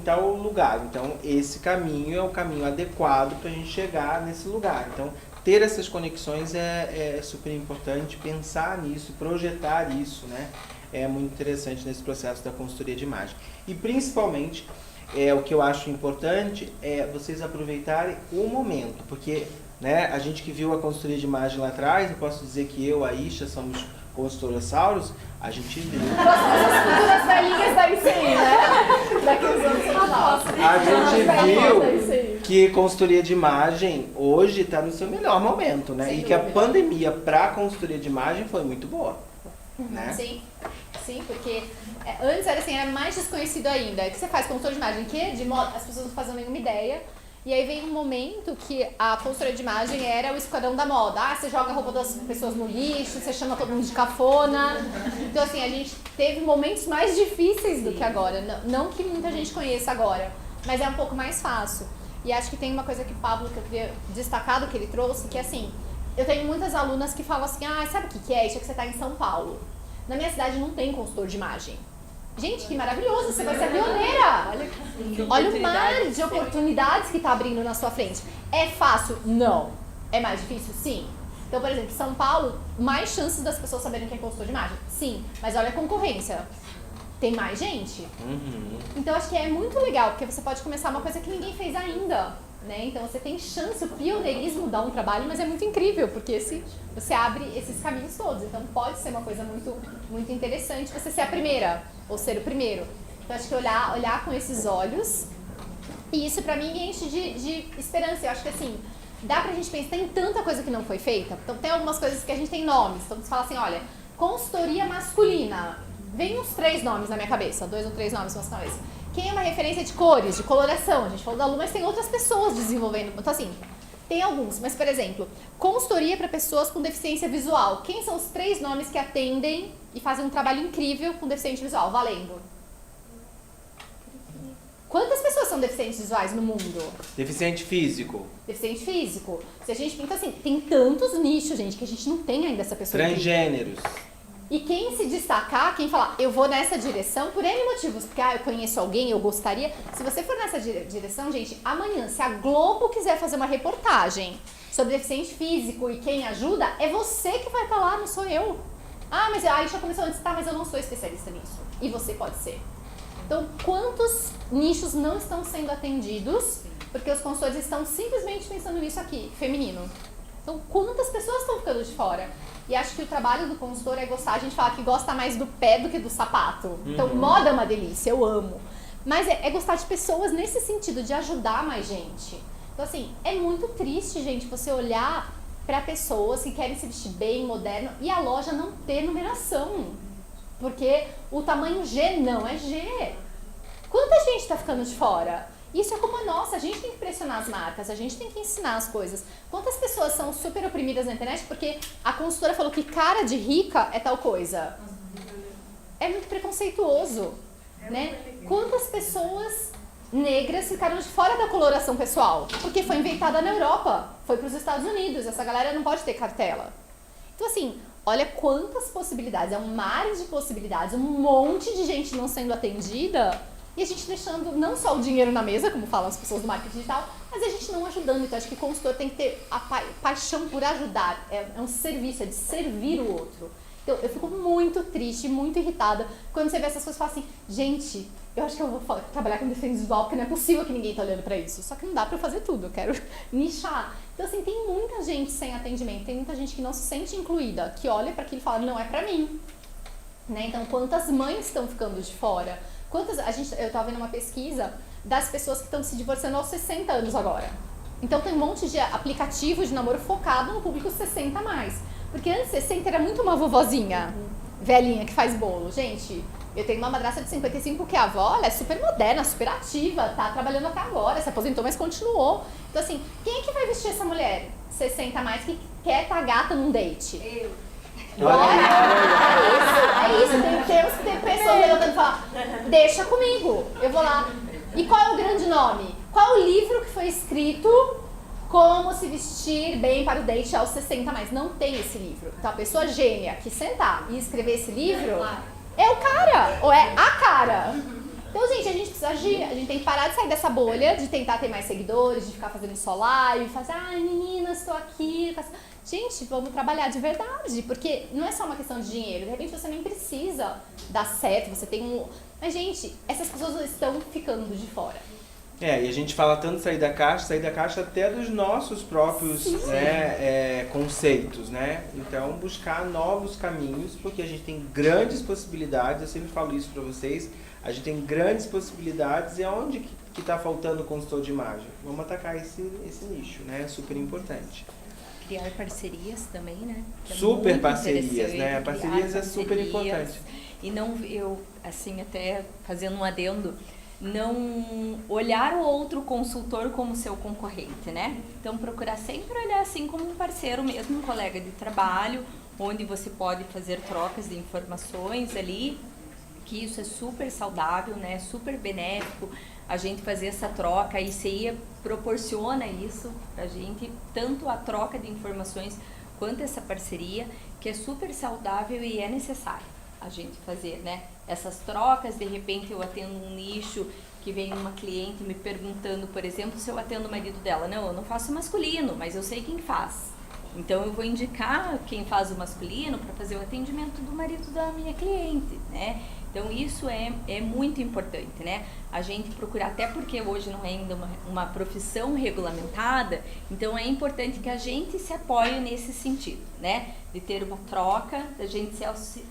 tal lugar. Então, esse caminho é o caminho adequado para a gente chegar nesse lugar. Então, ter essas conexões é super importante, pensar nisso, projetar isso, né? É muito interessante nesse processo da consultoria de imagem. E, principalmente, o que eu acho importante é vocês aproveitarem o momento, porque, né, a gente que viu a consultoria de imagem lá atrás, eu posso dizer que eu, a Isha, somos consultorossauros, a gente viu. As futuras velhinhas da ICI, né? Daqui uns anos você não A gente viu que consultoria de imagem hoje está no seu melhor momento, né? E que a pandemia para a consultoria de imagem foi muito boa, né? Sim, porque antes era mais desconhecido ainda. O que você faz consultoria de imagem? Que de moda as pessoas não faziam nenhuma ideia. E aí veio um momento que a consultoria de imagem era o esquadrão da moda. Ah, você joga a roupa das pessoas no lixo, você chama todo mundo de cafona. Então, assim, a gente teve momentos mais difíceis do que agora. Não que muita gente conheça agora, mas é um pouco mais fácil. E acho que tem uma coisa que o Pablo, que eu queria destacar do que ele trouxe, que é assim, eu tenho muitas alunas que falam assim, sabe o que é? Isso é que você está em São Paulo. Na minha cidade não tem consultor de imagem. Gente, que maravilhoso, você vai ser a pioneira. Olha o mar de oportunidades que está abrindo na sua frente. É fácil? Não. É mais difícil? Sim. Então, por exemplo, São Paulo, mais chances das pessoas saberem quem é consultor de imagem? Sim. Mas olha a concorrência. Tem mais gente? Então, acho que é muito legal, porque você pode começar uma coisa que ninguém fez ainda. Né? Então, você tem chance, o pioneirismo dá um trabalho, mas é muito incrível, porque você abre esses caminhos todos. Então, pode ser uma coisa muito, muito interessante você ser a primeira, ou ser o primeiro. Então, acho que olhar com esses olhos, e isso pra mim me enche de esperança. Eu acho que assim, dá pra gente pensar, tem tanta coisa que não foi feita. Então, tem algumas coisas que a gente tem nomes. Então, você fala assim, olha, consultoria masculina. Vem uns 3 nomes na minha cabeça, 2 ou 3 nomes na minha cabeça. Quem é uma referência de cores, de coloração? A gente falou da Lu, mas tem outras pessoas desenvolvendo. Então, assim, tem alguns. Mas, por exemplo, consultoria para pessoas com deficiência visual. Quem são os 3 nomes que atendem e fazem um trabalho incrível com deficiente visual? Valendo. Quantas pessoas são deficientes visuais no mundo? Deficiente físico. Deficiente físico. Se a gente, então, assim, tem tantos nichos, gente, que a gente não tem ainda essa pessoa. Transgêneros. E quem se destacar, quem falar, eu vou nessa direção, por N motivos, porque eu conheço alguém, eu gostaria. Se você for nessa direção, gente, amanhã, se a Globo quiser fazer uma reportagem sobre deficiente físico e quem ajuda, é você que vai estar lá, não sou eu. Mas aí já começou antes, mas eu não sou especialista nisso. E você pode ser. Então, quantos nichos não estão sendo atendidos, porque os consultores estão simplesmente pensando nisso aqui, feminino. Então, quantas pessoas estão ficando de fora? E acho que o trabalho do consultor é gostar, a gente fala que gosta mais do pé do que do sapato. Então, moda é uma delícia, eu amo. Mas é gostar de pessoas nesse sentido, de ajudar mais gente. Então, assim, é muito triste, gente, você olhar para pessoas que querem se vestir bem, moderno, e a loja não ter numeração. Porque o tamanho G não é G. Quanta gente está ficando de fora? Isso é como nossa, a gente tem que pressionar as marcas, a gente tem que ensinar as coisas. Quantas pessoas são super oprimidas na internet porque a consultora falou que cara de rica é tal coisa? É muito preconceituoso, né? Quantas pessoas negras ficaram de fora da coloração pessoal? Porque foi inventada na Europa, foi para os Estados Unidos, essa galera não pode ter cartela. Então assim, olha quantas possibilidades, é um mar de possibilidades, um monte de gente não sendo atendida. E a gente deixando não só o dinheiro na mesa, como falam as pessoas do marketing digital, mas a gente não ajudando. Então, acho que o consultor tem que ter a paixão por ajudar. É um serviço, é de servir o outro. Então, eu fico muito triste, muito irritada quando você vê essas coisas e fala assim, gente, eu acho que eu vou trabalhar com deficiência visual porque não é possível que ninguém tá olhando pra isso. Só que não dá pra eu fazer tudo, eu quero nichar. Então, assim, tem muita gente sem atendimento, tem muita gente que não se sente incluída, que olha pra aquilo e fala, não é pra mim. Né? Então, quantas mães estão ficando de fora? Eu estava vendo uma pesquisa das pessoas que estão se divorciando aos 60 anos agora. Então tem um monte de aplicativo de namoro focado no público 60 a mais. Porque antes 60 era muito uma vovozinha, velhinha, que faz bolo. Gente, eu tenho uma madrasta de 55 que a avó, ela é super moderna, super ativa, tá trabalhando até agora, se aposentou, mas continuou. Então assim, quem é que vai vestir essa mulher 60 a mais que quer estar gata num date? Eu. É isso. Temos que ter pessoas levantando e falar, deixa comigo, eu vou lá. E qual é o grande nome? Qual o livro que foi escrito como se vestir bem para o date aos 60 a mais? Não tem esse livro. Então a pessoa gênia que sentar e escrever esse livro é o cara, ou é a cara. Então, gente, a gente precisa agir, a gente tem que parar de sair dessa bolha, de tentar ter mais seguidores, de ficar fazendo só live, fazer, ai meninas, estou aqui. Gente, vamos trabalhar de verdade, porque não é só uma questão de dinheiro, de repente você nem precisa dar certo, você tem um... Mas, gente, essas pessoas estão ficando de fora. E a gente fala tanto de sair da caixa até dos nossos próprios conceitos, né? Então, buscar novos caminhos, porque a gente tem grandes possibilidades, eu sempre falo isso para vocês, a gente tem grandes possibilidades e aonde que está faltando o consultor de imagem? Vamos atacar esse nicho, né? É super importante. Criar parcerias também, né? Que é super muito parcerias, né? interessante. Parcerias é super importante. E não, eu, assim, até fazendo um adendo, não olhar o outro consultor como seu concorrente, né? Então, procurar sempre olhar assim como um parceiro mesmo, um colega de trabalho, onde você pode fazer trocas de informações ali, que isso é super saudável, né? Super benéfico a gente fazer essa troca. A ICI proporciona isso pra gente, tanto a troca de informações quanto essa parceria, que é super saudável e é necessário a gente fazer, né? Essas trocas, de repente eu atendo um nicho que vem uma cliente me perguntando, por exemplo, se eu atendo o marido dela. Não, eu não faço masculino, mas eu sei quem faz. Então eu vou indicar quem faz o masculino para fazer o atendimento do marido da minha cliente, né? Então isso é muito importante, né? A gente procurar, até porque hoje não é ainda uma profissão regulamentada, então é importante que a gente se apoie nesse sentido, né? De ter uma troca, da gente se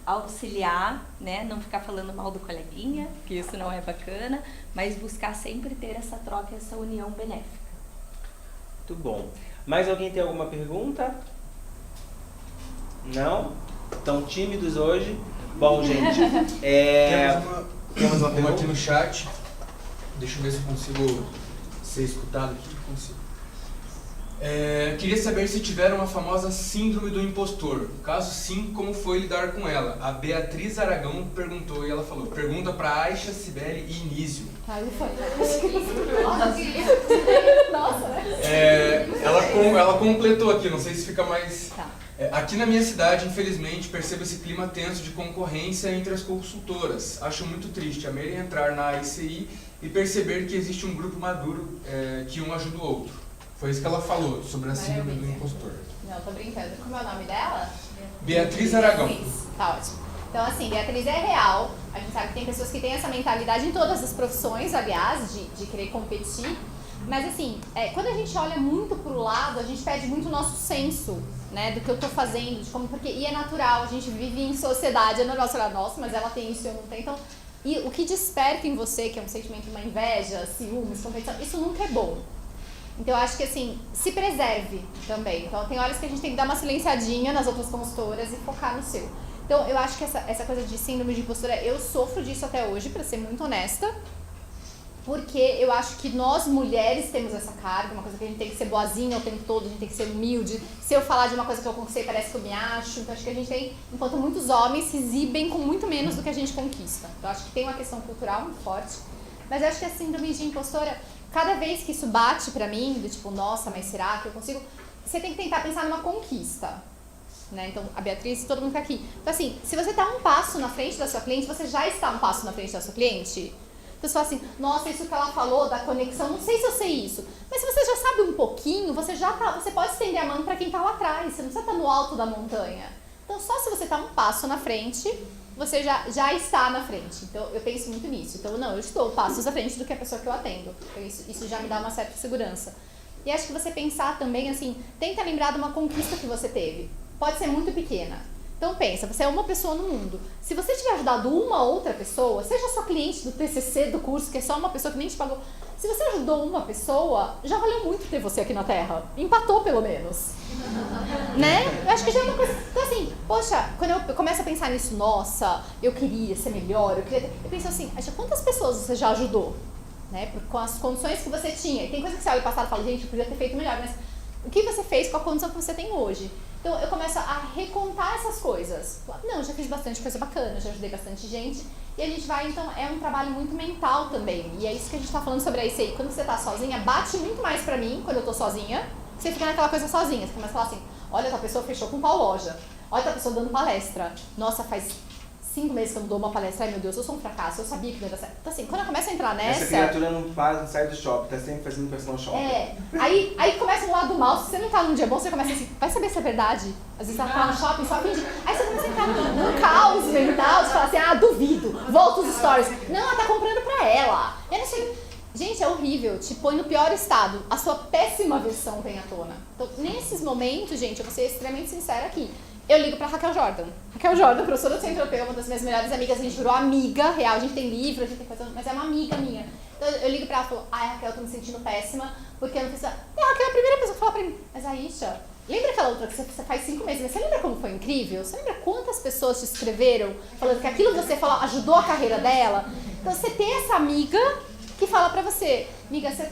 auxiliar, né? Não ficar falando mal do coleguinha, que isso não é bacana, mas buscar sempre ter essa troca, essa união benéfica. Muito bom. Mais alguém tem alguma pergunta? Não? Estão tímidos hoje? Bom, gente, Temos uma aqui no chat. Deixa eu ver se eu consigo ser escutado aqui. Consigo. Queria saber se tiveram uma famosa síndrome do impostor. Caso sim, como foi lidar com ela? A Beatriz Aragão perguntou e ela falou: pergunta para Aisha, Cibele e Inísio. Nossa, Ela completou aqui, não sei se fica mais... Tá. Aqui na minha cidade, infelizmente, percebo esse clima tenso de concorrência entre as consultoras. Acho muito triste a Meire entrar na ICI e perceber que existe um grupo maduro que um ajuda o outro. Foi isso que ela falou sobre a síndrome do impostor. Não, tô brincando. Como é o nome dela? Beatriz Aragão. Tá ótimo. Então, assim, Beatriz é real. A gente sabe que tem pessoas que têm essa mentalidade em todas as profissões, aliás, de querer competir. Mas, assim, quando a gente olha muito pro lado, a gente perde muito o nosso senso, né, do que eu tô fazendo, de como, e é natural, a gente vive em sociedade, é normal você falar, nossa, mas ela tem isso, eu não tenho. Então, e o que desperta em você, que é um sentimento de uma inveja, ciúmes, competição, isso nunca é bom. Então, eu acho que, assim, se preserve também. Então, tem horas que a gente tem que dar uma silenciadinha nas outras consultoras e focar no seu. Então, eu acho que essa coisa de síndrome de impostora, eu sofro disso até hoje, pra ser muito honesta. Porque eu acho que nós mulheres temos essa carga, uma coisa que a gente tem que ser boazinha o tempo todo, a gente tem que ser humilde. Se eu falar de uma coisa que eu conquistei, parece que eu me acho. Então acho que a gente tem, enquanto muitos homens se exibem com muito menos do que a gente conquista. Então acho que tem uma questão cultural muito forte. Mas eu acho que a síndrome de impostora, cada vez que isso bate pra mim, do tipo, nossa, mas será que eu consigo? Você tem que tentar pensar numa conquista. Né? Então, a Beatriz, todo mundo tá aqui. Então assim, se você tá um passo na frente da sua cliente, você já está um passo na frente da sua cliente? Então você fala assim, nossa, isso que ela falou da conexão, não sei se eu sei isso. Mas se você já sabe um pouquinho, você pode estender a mão para quem está lá atrás, você não precisa estar no alto da montanha. Então só se você está um passo na frente, você já está na frente. Então eu penso muito nisso. Então não, eu estou passos à frente do que a pessoa que eu atendo. Então isso já me dá uma certa segurança. E acho que você pensar também assim, tenta lembrar de uma conquista que você teve. Pode ser muito pequena. Então pensa, você é uma pessoa no mundo. Se você tiver ajudado uma outra pessoa, seja sua cliente do TCC, do curso, que é só uma pessoa que nem te pagou. Se você ajudou uma pessoa, já valeu muito ter você aqui na Terra. Empatou pelo menos. Né? Eu acho que já é uma coisa... Então assim, poxa, quando eu começo a pensar nisso, nossa, eu queria ser melhor, eu penso assim, acha quantas pessoas você já ajudou? Né? Com as condições que você tinha. E tem coisa que você olha o passado e fala, gente, eu podia ter feito melhor, mas o que você fez com a condição que você tem hoje? Então eu começo a recontar essas coisas. Não, eu já fiz bastante coisa bacana, já ajudei bastante gente. E a gente vai, então, é um trabalho muito mental também. E é isso que a gente tá falando sobre isso aí. Quando você tá sozinha, bate muito mais pra mim, quando eu tô sozinha. Você fica naquela coisa sozinha. Você começa a falar assim, olha, essa pessoa fechou com qual loja? Olha, essa pessoa dando palestra. Nossa, faz 5 meses que eu não dou uma palestra, ai meu Deus, eu sou um fracasso, eu sabia que não ia dar certo. Então assim, quando eu começo a entrar nessa... Essa criatura não sai do shopping, tá sempre fazendo personal shopping. Aí começa um lado mal, se você não tá num dia bom, você começa assim, vai saber se é verdade. Às vezes você tá no shopping, só finge. Aí você começa a entrar num caos mental, você fala assim, duvido, volta os stories. Não, ela tá comprando pra ela. Eu não sei... Gente, é horrível, te põe no pior estado, a sua péssima versão vem à tona. Então, nesses momentos, gente, eu vou ser extremamente sincera aqui. Eu ligo pra Raquel Jordan. Raquel Jordan, professora do Centro Europeu, uma das minhas melhores amigas, a gente virou amiga real, a gente tem livro, a gente tem coisa, mas é uma amiga minha. Então eu ligo pra ela e falo, Raquel, eu tô me sentindo péssima, porque eu não fiz... E a Raquel é a primeira pessoa que fala pra mim, mas Aisha, lembra aquela outra que você faz 5 meses, mas você lembra como foi incrível? Você lembra quantas pessoas te escreveram falando que aquilo que você falou ajudou a carreira dela? Então você tem essa amiga que fala pra você, amiga, você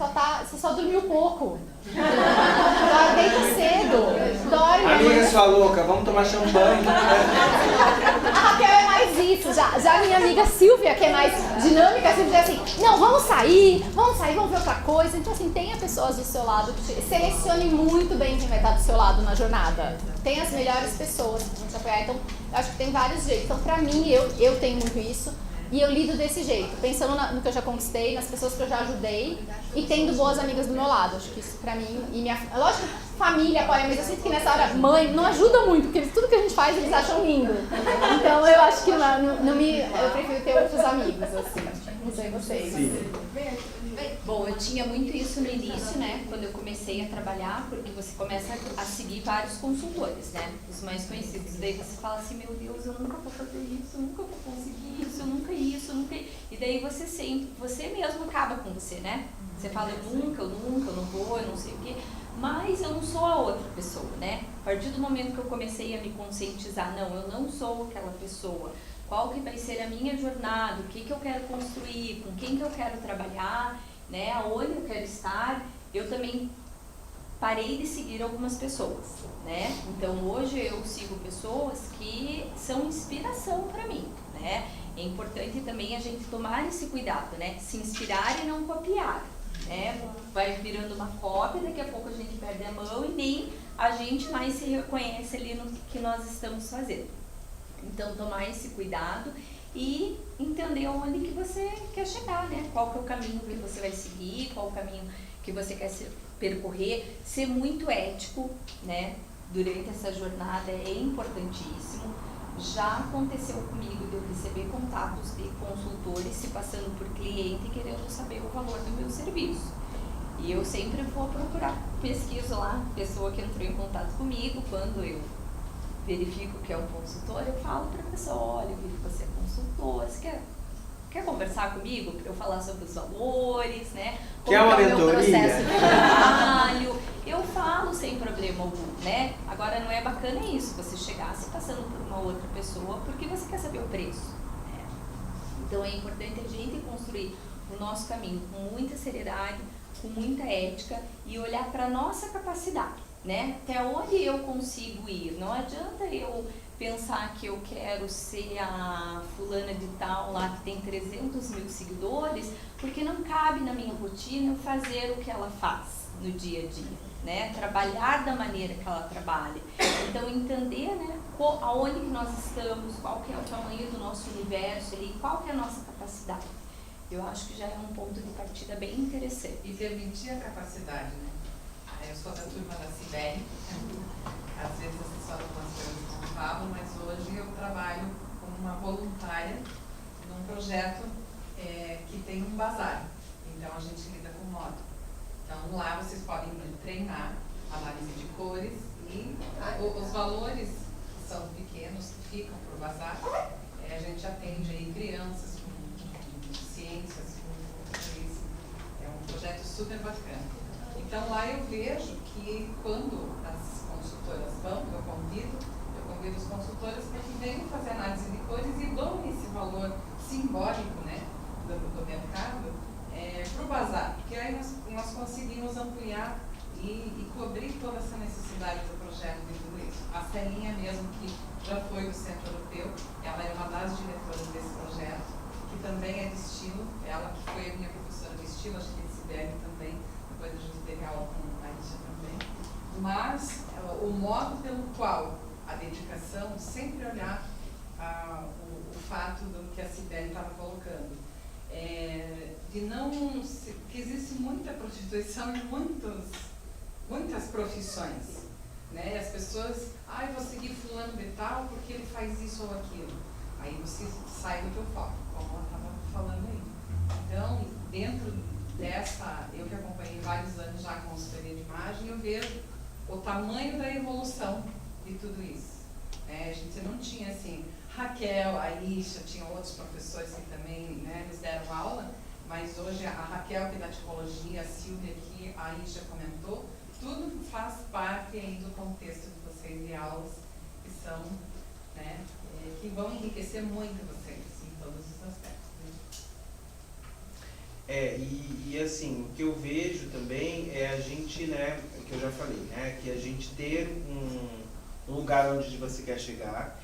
só dormiu pouco. Deita cedo, dorme. Amiga sua louca, vamos tomar champanhe. A Raquel é mais isso, já a minha amiga Silvia, que é mais dinâmica, sempre diz assim, não, vamos sair, vamos ver outra coisa. Então assim, tenha pessoas do seu lado, selecione muito bem quem vai estar do seu lado na jornada. Tem as melhores pessoas que vão te apoiar, então eu acho que tem vários jeitos. Então pra mim, eu tenho muito isso. E eu lido desse jeito, pensando no que eu já conquistei, nas pessoas que eu já ajudei e tendo boas amigas do meu lado. Acho que isso pra mim, lógico, família apoia, mas eu sinto que nessa hora, mãe, não ajuda muito, porque tudo que a gente faz eles acham lindo. Então eu acho que eu prefiro ter outros amigos, assim. Não sei vocês. Sim. Bom, eu tinha muito isso no início, né? Quando eu comecei a trabalhar, porque você começa a seguir vários consultores, né? Os mais conhecidos. Daí você fala assim, meu Deus, eu nunca vou fazer isso, eu nunca vou conseguir isso, eu nunca isso, eu nunca... E daí você mesmo acaba com você, né? Você fala, eu nunca, eu não vou, eu não sei o quê. Mas eu não sou a outra pessoa, né? A partir do momento que eu comecei a me conscientizar, não, eu não sou aquela pessoa. Qual que vai ser a minha jornada, o que eu quero construir, com quem que eu quero trabalhar, né, aonde eu quero estar, eu também parei de seguir algumas pessoas, né? Então hoje eu sigo pessoas que são inspiração para mim, né? É importante também a gente tomar esse cuidado, né? Se inspirar e não copiar, né? Vai virando uma cópia, daqui a pouco a gente perde a mão e nem a gente mais se reconhece ali no que nós estamos fazendo. Então, tomar esse cuidado e entender onde que você quer chegar, né? Qual que é o caminho que você vai seguir, qual o caminho que você quer percorrer. Ser muito ético, né? Durante essa jornada é importantíssimo. Já aconteceu comigo de eu receber contatos de consultores se passando por cliente e querendo saber o valor do meu serviço. E eu sempre vou procurar, pesquiso lá, pessoa que entrou em contato comigo, quando eu verifico que é um consultor, eu falo para a pessoa, olha, eu vi que você é consultor, você quer conversar comigo para eu falar sobre os valores, né? Quer uma o meu mentoria? processo de trabalho. Eu falo sem problema algum, né? Agora não é bacana isso, você chegar se passando por uma outra pessoa porque você quer saber o preço, né? Então é importante a gente construir o nosso caminho com muita seriedade, com muita ética e olhar para a nossa capacidade, né? Até onde eu consigo ir. Não adianta eu pensar que eu quero ser a fulana de tal lá que tem 300 mil seguidores, porque não cabe na minha rotina eu fazer o que ela faz no dia a dia, né? Trabalhar da maneira que ela trabalha. Então entender, né, aonde que nós estamos, qual que é o tamanho do nosso universo ali, qual que é a nossa capacidade. Eu acho que já é um ponto de partida bem interessante. E permitir a capacidade, né? Eu sou da turma da Cibele, às vezes assessoro algumas coisas com o Pablo, mas hoje eu trabalho como uma voluntária num projeto que tem um bazar. Então a gente lida com moda. Então lá vocês podem treinar análise de cores e os valores que são pequenos, que ficam por bazar, a gente atende aí crianças com ciências, com isso. É um projeto super bacana. Então lá eu vejo que quando as consultoras vão, eu convido os consultores para que venham fazer análise de cores e dão esse valor simbólico, né, do mercado para o bazar, porque aí nós conseguimos ampliar e cobrir toda essa necessidade do projeto de tudo isso. A Celinha mesmo, que já foi do Centro Europeu, ela é uma das diretoras desse projeto, que também é de estilo, ela que foi a minha professora de estilo, acho que de Sibeli também, depois a gente teve aula com a Aisha também, mas o modo pelo qual a dedicação, sempre olhar o fato do que a Sibeli estava colocando. Que existe muita prostituição em muitas profissões, né? E as pessoas, eu vou seguir fulano de tal porque ele faz isso ou aquilo. Aí você sai do teu foco, como ela estava falando aí. Então, dentro dessa, eu que acompanhei vários anos já a consultoria de imagem, eu vejo o tamanho da evolução de tudo isso. A gente não tinha assim, Raquel, a Isha, tinham outros professores que também, né, eles deram aula, mas hoje a Raquel, que é da tipologia, a Silvia aqui, a Isha comentou, tudo faz parte aí do contexto de vocês de aulas que são, né, que vão enriquecer muito vocês em todos os aspectos. E assim, o que eu vejo também é a gente, né, que eu já falei, né, que a gente ter um lugar onde você quer chegar,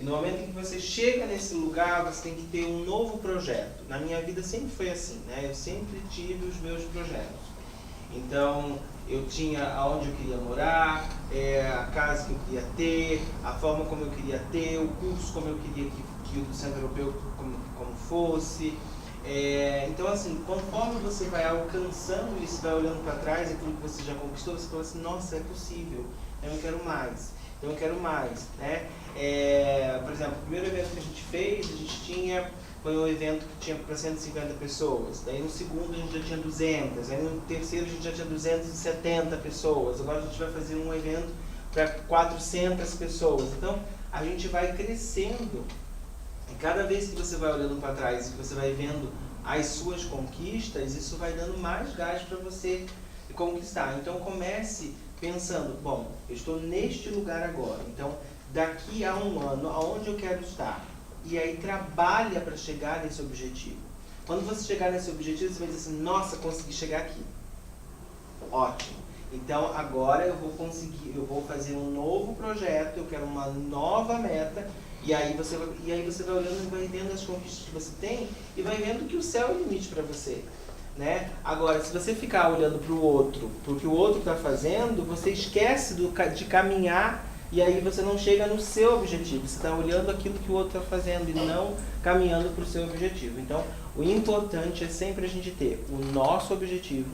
e no momento em que você chega nesse lugar, você tem que ter um novo projeto. Na minha vida sempre foi assim, né, eu sempre tive os meus projetos. Então, eu tinha aonde eu queria morar, a casa que eu queria ter, a forma como eu queria ter, o curso como eu queria que o do Centro Europeu como fosse. Então, assim, conforme você vai alcançando isso, vai olhando para trás, aquilo que você já conquistou, você fala assim, nossa, é possível, eu quero mais, né? Por exemplo, o primeiro evento que a gente fez, foi um evento que tinha para 150 pessoas, daí no segundo a gente já tinha 200, aí no terceiro a gente já tinha 270 pessoas, agora a gente vai fazer um evento para 400 pessoas, então a gente vai crescendo. E cada vez que você vai olhando para trás e que você vai vendo as suas conquistas, isso vai dando mais gás para você conquistar. Então comece pensando, bom, eu estou neste lugar agora, então daqui a um ano, aonde eu quero estar? E aí trabalha para chegar nesse objetivo. Quando você chegar nesse objetivo, você vai dizer assim, nossa, consegui chegar aqui. Ótimo. Então agora eu vou fazer um novo projeto, eu quero uma nova meta. E aí você vai olhando e vai vendo as conquistas que você tem e vai vendo que o céu é o limite para você, né? Agora, se você ficar olhando para o outro, porque o outro está fazendo, você esquece de caminhar e aí você não chega no seu objetivo. Você está olhando aquilo que o outro está fazendo e não caminhando para o seu objetivo. Então, o importante é sempre a gente ter o nosso objetivo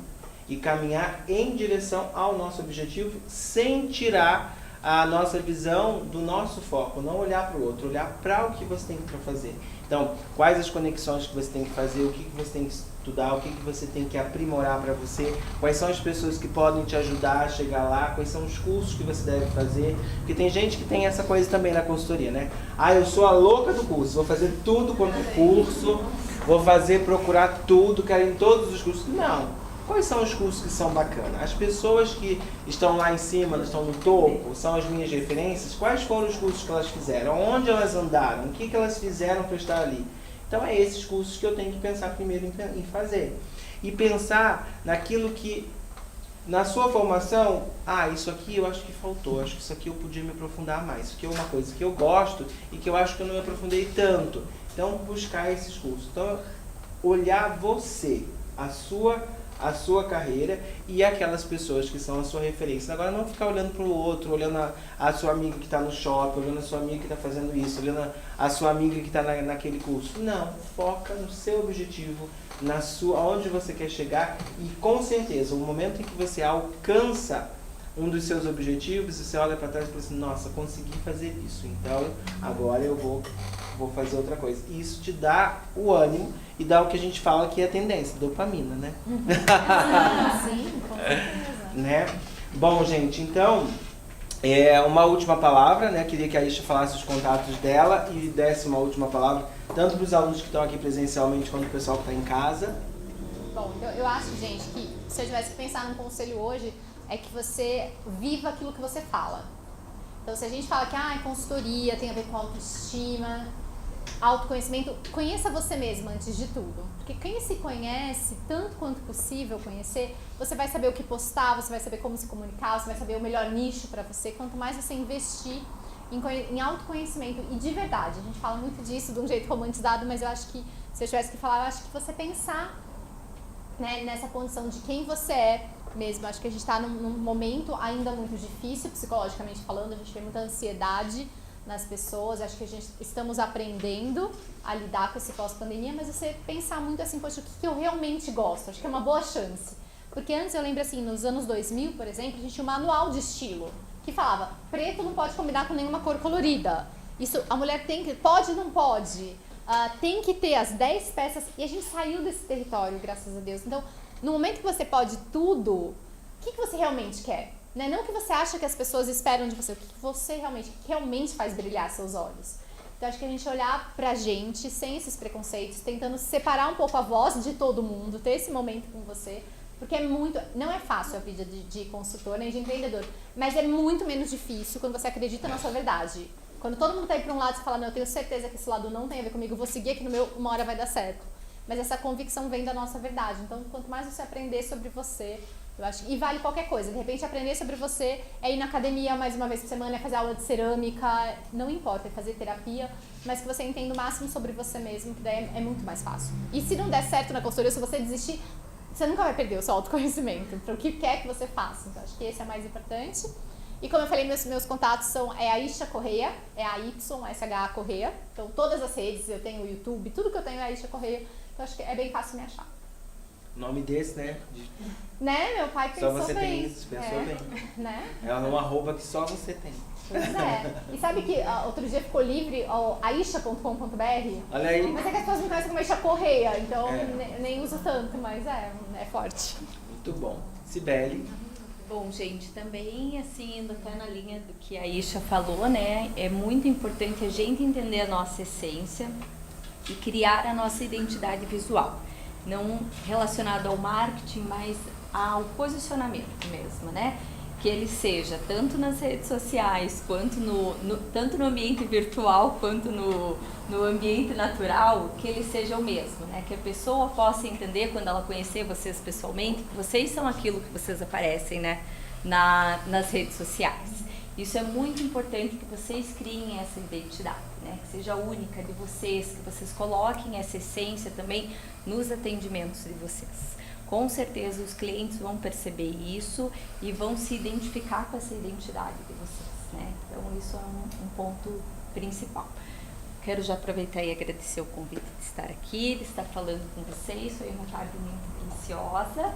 e caminhar em direção ao nosso objetivo sem tirar a nossa visão do nosso foco, não olhar para o outro, olhar para o que você tem que fazer. Então, quais as conexões que você tem que fazer, o que você tem que estudar, o que você tem que aprimorar para você, quais são as pessoas que podem te ajudar a chegar lá, quais são os cursos que você deve fazer, porque tem gente que tem essa coisa também na consultoria, né? Eu sou a louca do curso, vou fazer tudo quanto curso, vou procurar tudo, quero ir em todos os cursos. Não. Quais são os cursos que são bacanas? As pessoas que estão lá em cima, estão no topo, são as minhas referências. Quais foram os cursos que elas fizeram? Onde elas andaram? O que elas fizeram para estar ali? Então, é esses cursos que eu tenho que pensar primeiro em fazer. E pensar naquilo que, na sua formação, isso aqui eu acho que faltou, acho que isso aqui eu podia me aprofundar mais. Isso aqui é uma coisa que eu gosto e que eu acho que eu não me aprofundei tanto. Então, buscar esses cursos. Então, olhar você, a sua carreira e aquelas pessoas que são a sua referência. Agora não ficar olhando para o outro, olhando a sua amiga que está no shopping, olhando a sua amiga que está fazendo isso, olhando a sua amiga que está naquele curso. Não, foca no seu objetivo, onde você quer chegar e com certeza, o momento em que você alcança um dos seus objetivos, você olha para trás e fala assim, nossa, consegui fazer isso, então agora eu vou fazer outra coisa. E isso te dá o ânimo e dá o que a gente fala que é a tendência, dopamina, né? Sim, com certeza. Né? Bom, gente, então, uma última palavra, né? Queria que a Isha falasse os contatos dela e desse uma última palavra, tanto para os alunos que estão aqui presencialmente quanto para o pessoal que está em casa. Bom, eu acho, gente, que se eu tivesse que pensar num conselho hoje, é que você viva aquilo que você fala. Então, se a gente fala que consultoria tem a ver com autoestima, autoconhecimento, conheça você mesma antes de tudo. Porque quem se conhece, tanto quanto possível conhecer, você vai saber o que postar, você vai saber como se comunicar, você vai saber o melhor nicho para você. Quanto mais você investir em autoconhecimento, e de verdade, a gente fala muito disso de um jeito romantizado, mas eu acho que, se eu tivesse que falar, eu acho que você pensar, né, nessa condição de quem você é mesmo. Acho que a gente está num momento ainda muito difícil, psicologicamente falando, a gente vê muita ansiedade, nas pessoas. Acho que estamos aprendendo a lidar com esse pós-pandemia, mas você pensar muito assim, poxa, o que eu realmente gosto? Acho que é uma boa chance. Porque antes eu lembro assim, nos anos 2000, por exemplo, a gente tinha um manual de estilo que falava, preto não pode combinar com nenhuma cor colorida. Isso, a mulher tem que, pode ou não pode, tem que ter as 10 peças, e a gente saiu desse território, graças a Deus. Então, no momento que você pode tudo, o que você realmente quer? Né? Não o que você acha que as pessoas esperam de você, o que você realmente faz brilhar seus olhos. Então, acho que a gente olhar pra gente, sem esses preconceitos, tentando separar um pouco a voz de todo mundo, ter esse momento com você, porque não é fácil a vida de consultor nem de empreendedor, mas é muito menos difícil quando você acredita na sua verdade. Quando todo mundo tá aí pra um lado, você fala, não, eu tenho certeza que esse lado não tem a ver comigo, eu vou seguir aqui no meu, uma hora vai dar certo. Mas essa convicção vem da nossa verdade. Então, quanto mais você aprender sobre você, eu acho, e vale qualquer coisa. De repente, aprender sobre você é ir na academia mais uma vez por semana, é fazer aula de cerâmica, não importa, é fazer terapia, mas que você entenda o máximo sobre você mesmo, que daí é muito mais fácil. E se não der certo na consultoria, se você desistir, você nunca vai perder o seu autoconhecimento, para o que quer que você faça. Então, acho que esse é mais importante. E como eu falei, meus contatos são a Aisha Correia, é a YSHA Correia. Então, todas as redes, eu tenho o YouTube, tudo que eu tenho é Aisha Correia. Então, acho que é bem fácil me achar. Nome desse, né? Né? Meu pai pensou bem. Só você bem. tem isso, pensou bem. Né? É uma arroba que só você tem. Pois é. E sabe que outro dia ficou livre o aisha.com.br? Olha aí. Mas é que as pessoas me conhecem como Aisha Correia, então nem uso tanto, mas é forte. Muito bom. Cibele. Bom, gente, também, assim, indo até na linha do que a Aisha falou, né? É muito importante a gente entender a nossa essência e criar a nossa identidade visual. Não relacionado ao marketing, mas ao posicionamento mesmo, né? Que ele seja tanto nas redes sociais, quanto tanto no ambiente virtual, quanto no ambiente natural, que ele seja o mesmo, né? Que a pessoa possa entender, quando ela conhecer vocês pessoalmente, que vocês são aquilo que vocês aparecem, né? Nas redes sociais. Isso é muito importante, que vocês criem essa identidade, né? Que seja única de vocês, que vocês coloquem essa essência também nos atendimentos de vocês. Com certeza os clientes vão perceber isso e vão se identificar com essa identidade de vocês, né? Então isso é um ponto principal. Quero já aproveitar e agradecer o convite de estar aqui, de estar falando com vocês. Foi uma tarde muito preciosa.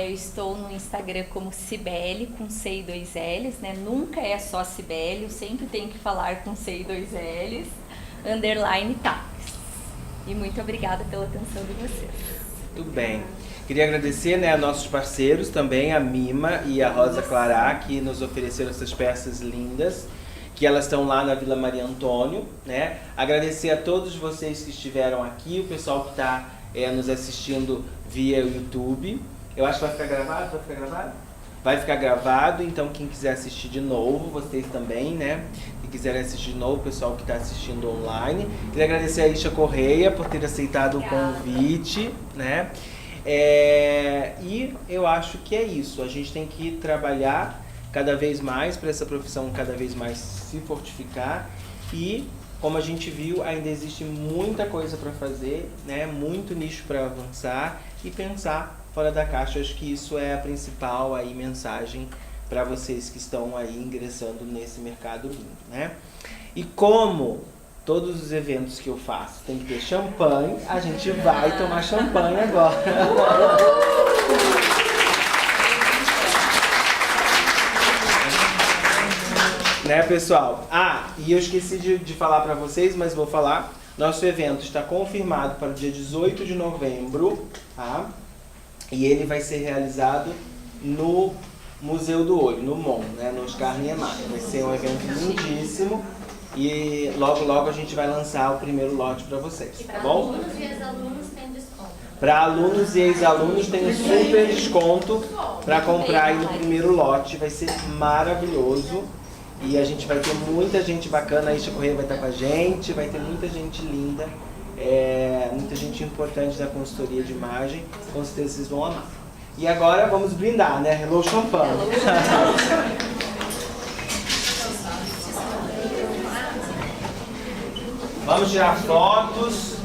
Eu estou no Instagram como Cibele, com C e 2 L's, né? Nunca é só Cibele, eu sempre tenho que falar com C e 2 L's, _tax. E muito obrigada pela atenção de vocês. Muito bem. Queria agradecer, né, a nossos parceiros também, a Mima e a Rosa Clará, que nos ofereceram essas peças lindas, que elas estão lá na Vila Maria Antônio, né? Agradecer a todos vocês que estiveram aqui, o pessoal que está nos assistindo via YouTube. Eu acho que vai ficar gravado? Vai ficar gravado? Vai ficar gravado, então quem quiser assistir de novo, vocês também, né? Se quiserem assistir de novo, o pessoal que está assistindo online. Queria agradecer a Aisha Correia por ter aceitado o convite, né? E eu acho que é isso. A gente tem que trabalhar cada vez mais para essa profissão cada vez mais se fortificar. E, como a gente viu, ainda existe muita coisa para fazer, né? Muito nicho para avançar e pensar fora da caixa. Acho que isso é a principal aí mensagem para vocês que estão aí ingressando nesse mercado lindo, né? E como todos os eventos que eu faço tem que ter champanhe, a gente vai tomar champanhe agora. Né, pessoal? E eu esqueci de falar para vocês, mas vou falar. Nosso evento está confirmado para o dia 18 de novembro, tá? E ele vai ser realizado no Museu do Olho, no MON, né, no Oscar Niemeyer. Vai ser um evento lindíssimo e logo logo a gente vai lançar o primeiro lote para vocês, tá bom? Para alunos e ex-alunos tem desconto. Para alunos e ex-alunos tem um super desconto para comprar aí no primeiro lote, vai ser maravilhoso. E a gente vai ter muita gente bacana, a Aisha Correia vai estar com a gente, vai ter muita gente linda, muita gente importante da consultoria de imagem, com certeza vocês vão amar. E agora vamos brindar, né? Hello Champagne! Vamos tirar fotos.